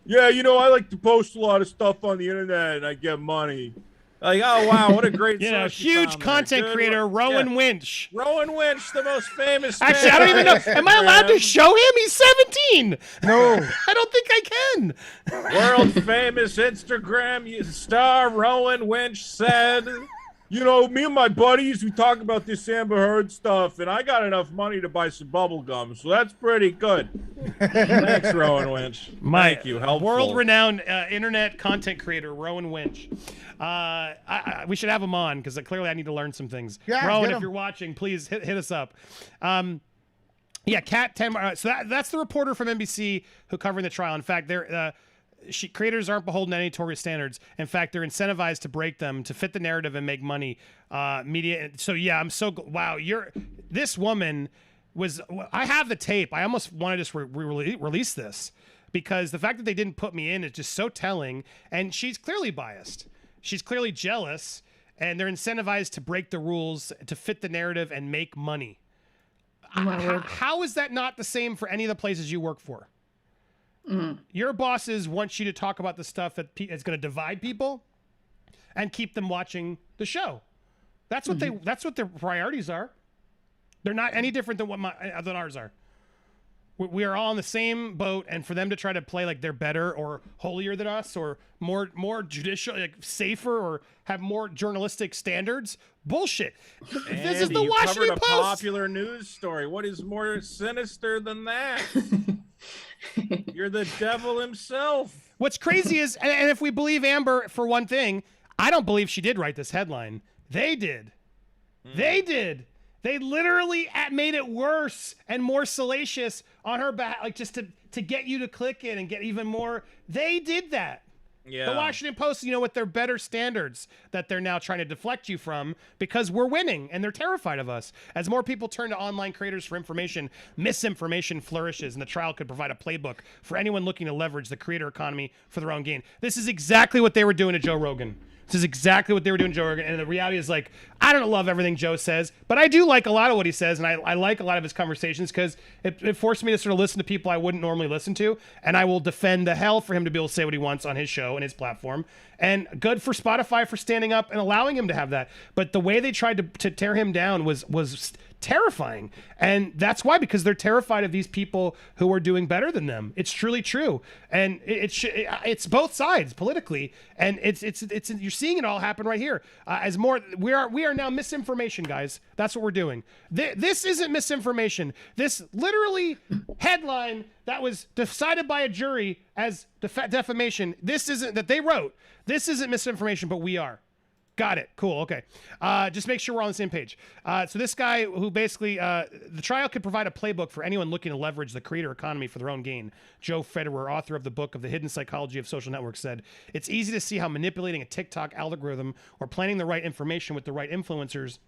yeah, you know, I like to post a lot of stuff on the internet and I get money. Like, oh, wow, what a great huge content creator, Rowan Winch. Rowan Winch, the most famous. Actually, I don't even know. Am I allowed to show him? He's 17. No. I don't think I can. World famous Instagram star Rowan Winch said, you know, me and my buddies, we talk about this Amber Heard stuff, and I got enough money to buy some bubble gum, so that's pretty good. Thanks, Rowan Winch. Thank you. Helpful. World-renowned internet content creator, Rowan Winch. We should have him on, because clearly I need to learn some things. Yeah, Rowan, if you're watching, please hit us up. Yeah, Cat 10. So that's the reporter from NBC who covering the trial. In fact, creators aren't beholden to any editorial standards. In fact, they're incentivized to break them to fit the narrative and make money. Media. So yeah, I'm so wow. This woman was. I have the tape. I almost want to just release this because the fact that they didn't put me in is just so telling. And she's clearly biased. She's clearly jealous, and they're incentivized to break the rules to fit the narrative and make money. How is that not the same for any of the places you work for? Your bosses want you to talk about the stuff that is going to divide people and keep them watching the show. That's what that's what their priorities are. They're not any different than ours are. We are all in the same boat, and for them to try to play like they're better or holier than us or more judicial, like safer or have more journalistic standards, bullshit. This is the Washington Post. A popular news story. What is more sinister than that? You're the devil himself. What's crazy is, and if we believe Amber for one thing, I don't believe she did write this headline. They did. They did. They literally made it worse and more salacious on her back, like just to get you to click it and get even more. They did that. Yeah. The Washington Post, you know, with their better standards that they're now trying to deflect you from because we're winning and they're terrified of us. As more people turn to online creators for information, misinformation flourishes, and the trial could provide a playbook for anyone looking to leverage the creator economy for their own gain. This is exactly what they were doing to Joe Rogan. This is exactly what they were doing to Joe Rogan. And the reality is, like, I don't love everything Joe says, but I do like a lot of what he says. And I like a lot of his conversations because it forced me to sort of listen to people I wouldn't normally listen to. And I will defend the hell for him to be able to say what he wants on his show and his platform. And good for Spotify for standing up and allowing him to have that. But the way they tried to tear him down was terrifying. And that's why, because they're terrified of these people who are doing better than them. It's truly true. And it's both sides politically. And it's you're seeing it all happen right here. We are now misinformation, guys. That's what we're doing. This isn't misinformation. This literally headline that was decided by a jury as defamation. This isn't that they wrote. This isn't misinformation, but we are. Got it. Cool. Okay. Just make sure we're on the same page. So this guy who basically, the trial could provide a playbook for anyone looking to leverage the creator economy for their own gain. Joe Federer, author of the book of The Hidden Psychology of Social Networks, said, it's easy to see how manipulating a TikTok algorithm or planting the right information with the right influencers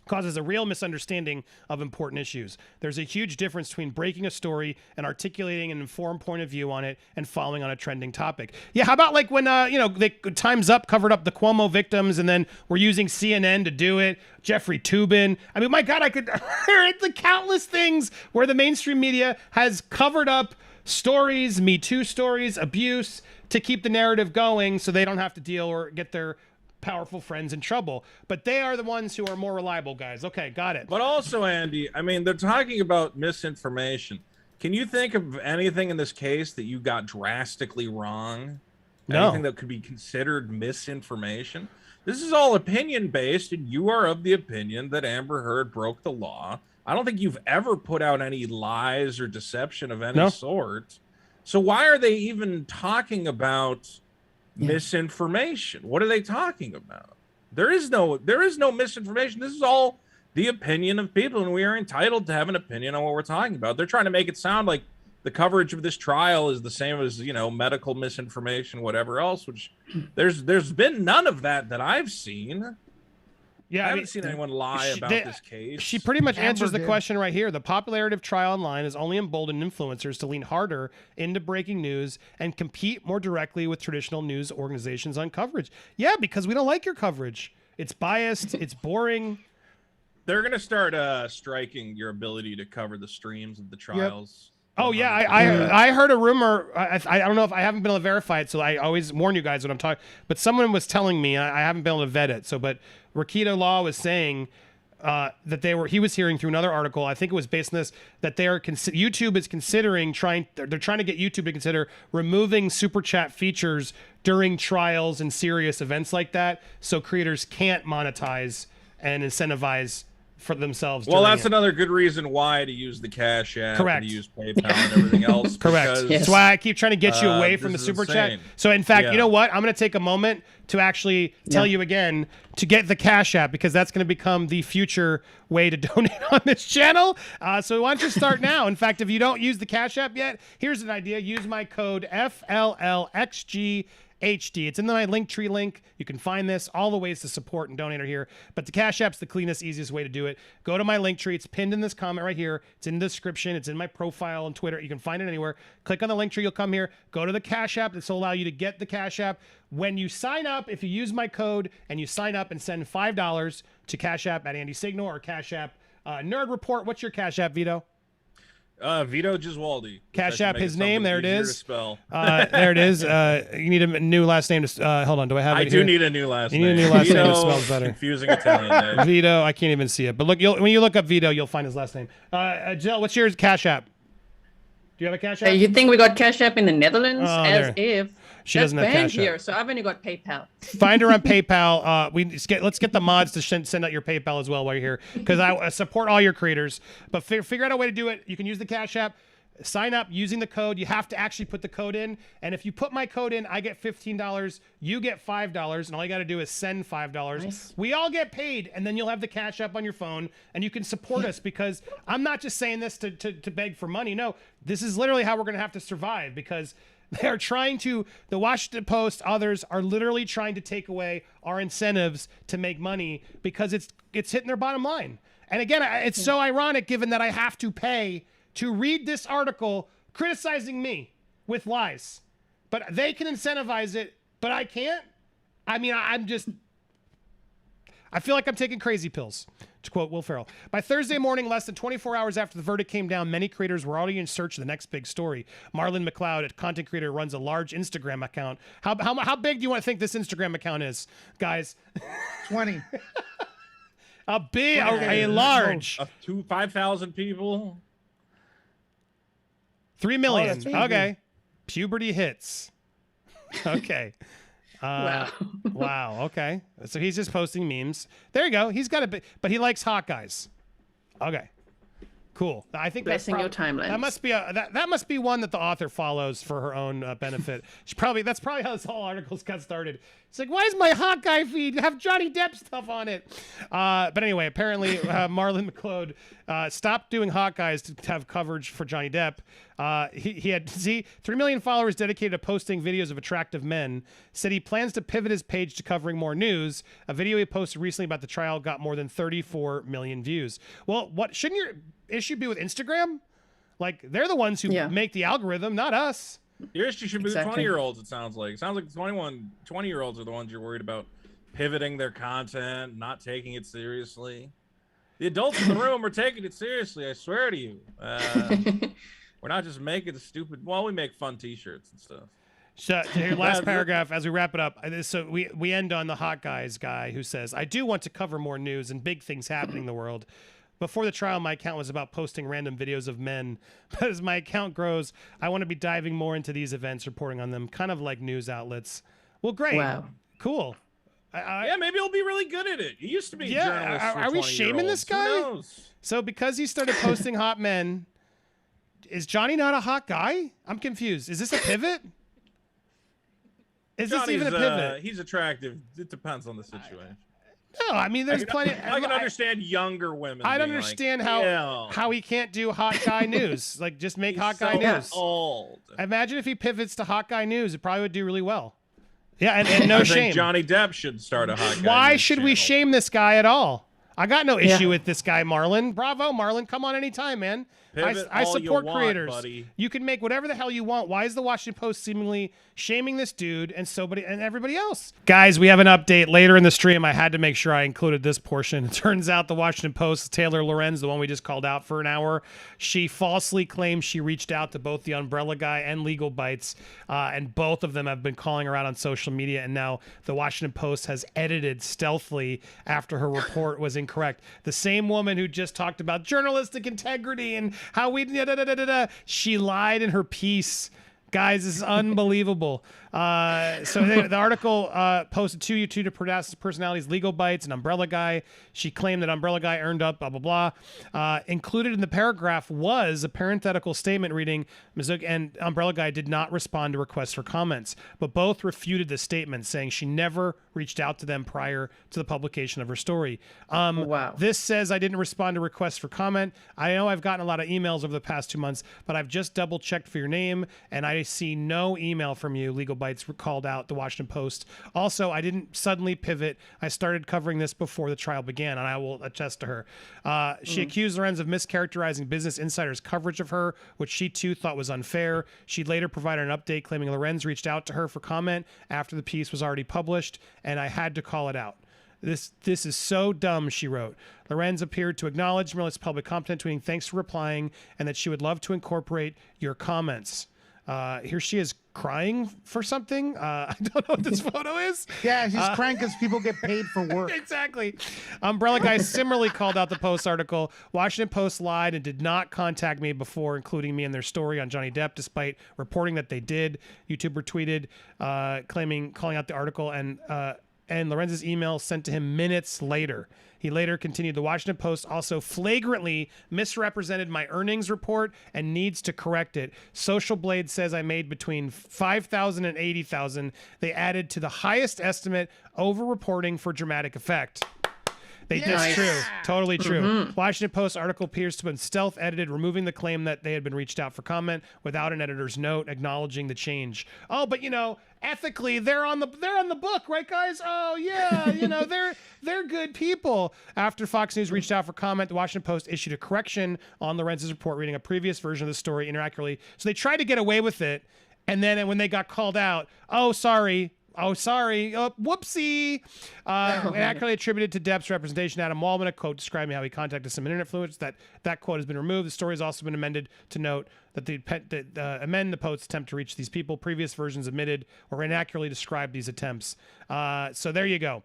causes a real misunderstanding of important issues. There's a huge difference between breaking a story and articulating an informed point of view on it and following on a trending topic. Yeah, how about like when, Time's Up covered up the Cuomo victims and then we're using CNN to do it, Jeffrey Toobin. I mean, my God, I could the countless things where the mainstream media has covered up stories, Me Too stories, abuse, to keep the narrative going so they don't have to deal or get their powerful friends in trouble. But they are the ones who are more reliable, guys. Okay, got it. But also, Andy, I mean, they're talking about misinformation. Can you think of anything in this case that you got drastically wrong? No. Anything that could be considered misinformation? This is all opinion-based, and you are of the opinion that Amber Heard broke the law. I don't think you've ever put out any lies or deception of any sort. So why are they even talking about misinformation. What are they talking about? There is no misinformation. This is all the opinion of people, and we are entitled to have an opinion on what we're talking about. They're trying to make it sound like the coverage of this trial is the same as, medical misinformation, whatever else, which there's been none of that I've seen. Yeah, I haven't seen anyone lie about this case. She pretty much answers the did. question right here. The popularity of trial online has only emboldened influencers to lean harder into breaking news and compete more directly with traditional news organizations on coverage. Yeah, because we don't like your coverage. It's biased. It's boring. They're going to start striking your ability to cover the streams of the trials. Oh yeah, I heard a rumor. I don't know if I haven't been able to verify it, so I always warn you guys when I'm talking. But someone was telling me, and I haven't been able to vet it. So, but Rakita Law was saying that he was hearing through another article. I think it was based on this, that YouTube is considering they're trying to get YouTube to consider removing super chat features during trials and serious events like that, so creators can't monetize and incentivize for themselves. Well, that's another good reason why to use the Cash App, Correct. And to use PayPal and everything else. Correct. Because, That's why I keep trying to get you away from the this is super chat. insane. So, in fact, Yeah. you know what? I'm going to take a moment to actually tell you again to get the Cash App, because that's going to become the future way to donate on this channel. So why don't you start now? In fact, if you don't use the Cash App yet, here's an idea. Use my code FLLXG. HD. It's in my Linktree link. You can find this. All the ways to support and donate are here. But the Cash App's the cleanest, easiest way to do it. Go to my Linktree. It's pinned in this comment right here. It's in the description. It's in my profile on Twitter. You can find it anywhere. Click on the Linktree. You'll come here. Go to the Cash App. This will allow you to get the Cash App. When you sign up, if you use my code and you sign up and send $5 to Cash App at Andy Signal or CashPp Nerd Report. What's your Cash App, Vito? Vito Giswaldi. Cash App, his name. There it easier is. to spell. There it is. You need a new last name to. Hold on. Do I have it I here? do need a new last You name. need a new last name that Vito, spells better. Confusing Italian name. Vito. I can't even see it. But look, when you look up Vito, you'll find his last name. Jill, what's your Cash App? Do you have a Cash App? You think we got Cash App in the Netherlands? Oh, As there. if She that's doesn't have banned Cash App. here, so I've only got PayPal. Find her on PayPal. Let's get the mods to send out your PayPal as well while you're here, because I support all your creators. But figure out a way to do it. You can use the Cash App. Sign up using the code. You have to actually put the code in. And if you put my code in, I get $15. You get $5. And all you got to do is send $5. Nice. We all get paid. And then you'll have the Cash App on your phone. And you can support us, because I'm not just saying this to beg for money. No, this is literally how we're going to have to survive, because they're trying to, the Washington Post, others are literally trying to take away our incentives to make money, because it's hitting their bottom line. And again, it's so ironic given that I have to pay to read this article criticizing me with lies. But they can incentivize it, but I can't. I mean, I feel like I'm taking crazy pills, to quote Will Ferrell. By Thursday morning, less than 24 hours after the verdict came down, many creators were already in search of the next big story. Marlon McLeod, a content creator, runs a large Instagram account. How big do you want to think this Instagram account is, guys? 20. A large. 5,000 people. 3 million. that's easy. Okay. Puberty hits. Okay. Wow. Wow. Okay. So he's just posting memes. There you go. He's got a bit, but he likes hot guys. Okay. Cool. I think Blessing your timelines. That must be that must be one that the author follows for her own benefit. That's probably how this whole article's got started. It's like, why does my hot guy feed have Johnny Depp stuff on it? But anyway, apparently Marlon McLeod stopped doing hot guys to have coverage for Johnny Depp. He had 3 million followers dedicated to posting videos of attractive men. Said he plans to pivot his page to covering more news. A video he posted recently about the trial got more than 34 million views. Well, what shouldn't your issue be with Instagram? Like, they're the ones who make the algorithm, not us. Your issue should be the Exactly. 20-year-olds, it sounds like. It sounds like the 20-year-olds are the ones you're worried about pivoting their content, not taking it seriously. The adults in the room are taking it seriously, I swear to you. We're not just making stupid... Well, we make fun T-shirts and stuff. So here, last paragraph as we wrap it up. So we end on the hot guys guy who says, I do want to cover more news and big things happening in the world. Before the trial, my account was about posting random videos of men. But as my account grows, I want to be diving more into these events, reporting on them, kind of like news outlets. Well, great. Wow. Cool. Yeah, maybe he'll be really good at it. He used to be a journalist for are we shaming this 20-year-olds. guy? Who knows? So because he started posting hot men, is Johnny not a hot guy? I'm confused. Is this a pivot? Is this even a pivot? He's attractive. It depends on the situation. No, I mean, there's plenty. I can understand younger women. I don't being understand like, how he can't do hot guy news. Like, just make hot guy news. Old. Imagine if he pivots to hot guy news. It probably would do really well. Yeah, and no I shame. think Johnny Depp should start a hot guy. Why news should we channel. shame this guy at all? I got no issue with this guy, Marlon. Bravo, Marlon. Come on anytime, man. I all you support want, creators. buddy. You can make whatever the hell you want. Why is the Washington Post seemingly shaming this dude and everybody else? Guys, we have an update later in the stream. I had to make sure I included this portion. It turns out the Washington Post, Taylor Lorenz, the one we just called out for an hour, she falsely claims she reached out to both the Umbrella Guy and Legal Bites, and both of them have been calling her out on social media. And now the Washington Post has edited stealthily after her report was incorrect. The same woman who just talked about journalistic integrity and how we she lied in her piece. Guys, this is unbelievable. So the article posted two YouTube personalities, Legal Bites and Umbrella Guy. She claimed that Umbrella Guy earned up, blah, blah, blah. Included in the paragraph was a parenthetical statement reading, Mizuki and Umbrella Guy did not respond to requests for comments, but both refuted the statement, saying she never reached out to them prior to the publication of her story. Wow. This says I didn't respond to requests for comment. I know I've gotten a lot of emails over the past 2 months, but I've just double checked for your name, and I see no email from you. Legal Bites called out the Washington Post. Also, I didn't suddenly pivot. I started covering this before the trial began, and I will attest to her. She accused Lorenz of mischaracterizing Business Insider's coverage of her, which she too thought was unfair. She later provided an update claiming Lorenz reached out to her for comment after the piece was already published, and I had to call it out. This is so dumb, she wrote. Lorenz appeared to acknowledge Miller's public content, tweeting thanks for replying, and that she would love to incorporate your comments. Here she is crying for something. I don't know what this photo is. Yeah, she's crying because people get paid for work. Exactly. Umbrella Guy similarly called out the Post article. Washington Post lied and did not contact me before including me in their story on Johnny Depp, despite reporting that they did. YouTuber tweeted, calling out the article, and Lorenz's email sent to him minutes later. He later continued, the Washington Post also flagrantly misrepresented my earnings report and needs to correct it. Social Blade says I made between 5,000 and 80,000. They added to the highest estimate over-reporting for dramatic effect. That's true. Totally true. Washington Post article appears to have been stealth edited, removing the claim that they had been reached out for comment without an editor's note acknowledging the change. Oh, but ethically, they're on the book, right, guys? Oh yeah, they're good people. After Fox News reached out for comment, the Washington Post issued a correction on Lorenz's report, reading a previous version of the story inaccurately. So they tried to get away with it, and then when they got called out, whoopsie. Accurately attributed to Depp's representation. Adam Waldman, a quote describing how he contacted some internet influencers. That quote has been removed. The story has also been amended to note that amend the Post's attempt to reach these people. Previous versions omitted or inaccurately described these attempts. So there you go.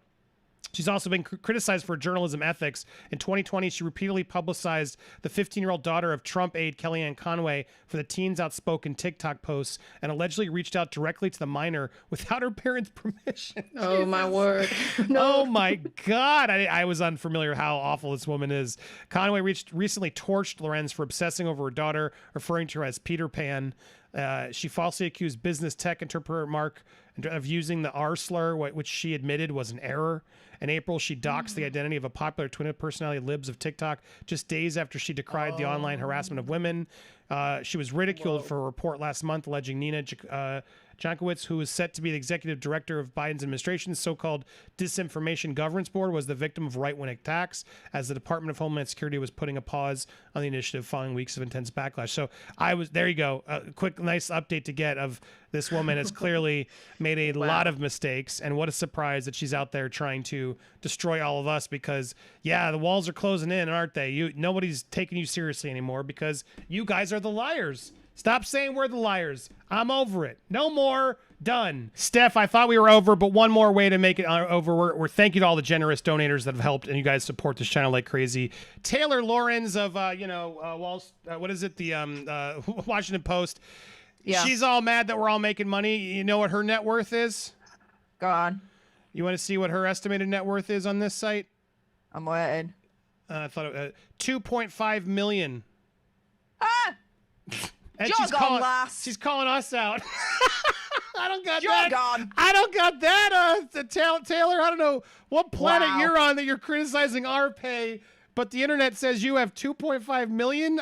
She's also been criticized for journalism ethics. In 2020, she repeatedly publicized the 15-year-old daughter of Trump aide Kellyanne Conway for the teen's outspoken TikTok posts and allegedly reached out directly to the minor without her parents' permission. Oh, my word. No. Oh, my God. I was unfamiliar how awful this woman is. Conway recently torched Lorenz for obsessing over her daughter, referring to her as Peter Pan. She falsely accused business tech interpreter Mark of using the R slur, which she admitted was an error. In April, she doxed the identity of a popular Twitter personality, Libs of TikTok, just days after she decried the online harassment of women. She was ridiculed for a report last month alleging Nina Jankowicz, who is set to be the executive director of Biden's administration's so-called Disinformation Governance Board, was the victim of right-wing attacks as the Department of Homeland Security was putting a pause on the initiative following weeks of intense backlash. So there you go. A quick, nice update to get of this woman has clearly made a lot of mistakes, and what a surprise that she's out there trying to destroy all of us because, the walls are closing in, aren't they? Nobody's taking you seriously anymore because you guys are the liars. Stop saying we're the liars. I'm over it. No more. Done. Steph, I thought we were over, but one more way to make it over. We're thank you to all the generous donators that have helped, and you guys support this channel like crazy. Taylor Lorenz of, what is it? The Washington Post. Yeah. She's all mad that we're all making money. You know what her net worth is? Go on. You want to see what her estimated net worth is on this site? I'm waiting. I thought it 2.5 million. Ah! And Jog on, lass. she's calling us out. I don't got You're that. gone. I don't got that. Taylor, I don't know what planet Wow. you're on that you're criticizing our pay, but the internet says you have 2.5 million.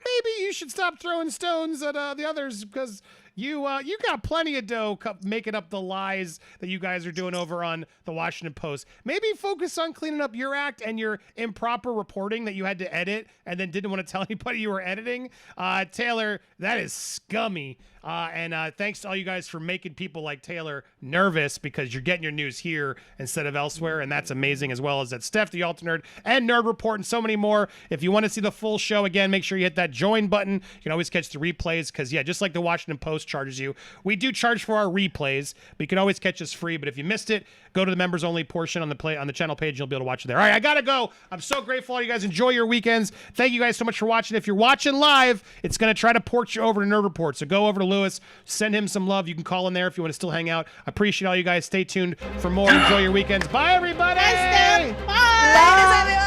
Maybe you should stop throwing stones at the others because you got plenty of dough making up the lies that you guys are doing over on the Washington Post. Maybe focus on cleaning up your act and your improper reporting that you had to edit and then didn't want to tell anybody you were editing. Taylor, that is scummy. And thanks to all you guys for making people like Taylor nervous because you're getting your news here instead of elsewhere, and that's amazing, as well as that Steph, the Alter Nerd, and Nerd Report, and so many more. If you want to see the full show, again, make sure you hit that join button. You can always catch the replays because, yeah, just like the Washington Post charges you, we do charge for our replays, but you can always catch us free. But if you missed it, go to the members only portion on the channel page. You'll be able to watch it there. All right, I gotta go. I'm so grateful. All you guys enjoy your weekends. Thank you guys so much for watching. If you're watching live, it's gonna try to port you over to Nerd Report. So go over to Lewis, send him some love. You can call in there if you want to still hang out. I appreciate all you guys. Stay tuned for more. Enjoy your weekends. Bye, everybody. Bye, Steph. Bye. Ladies and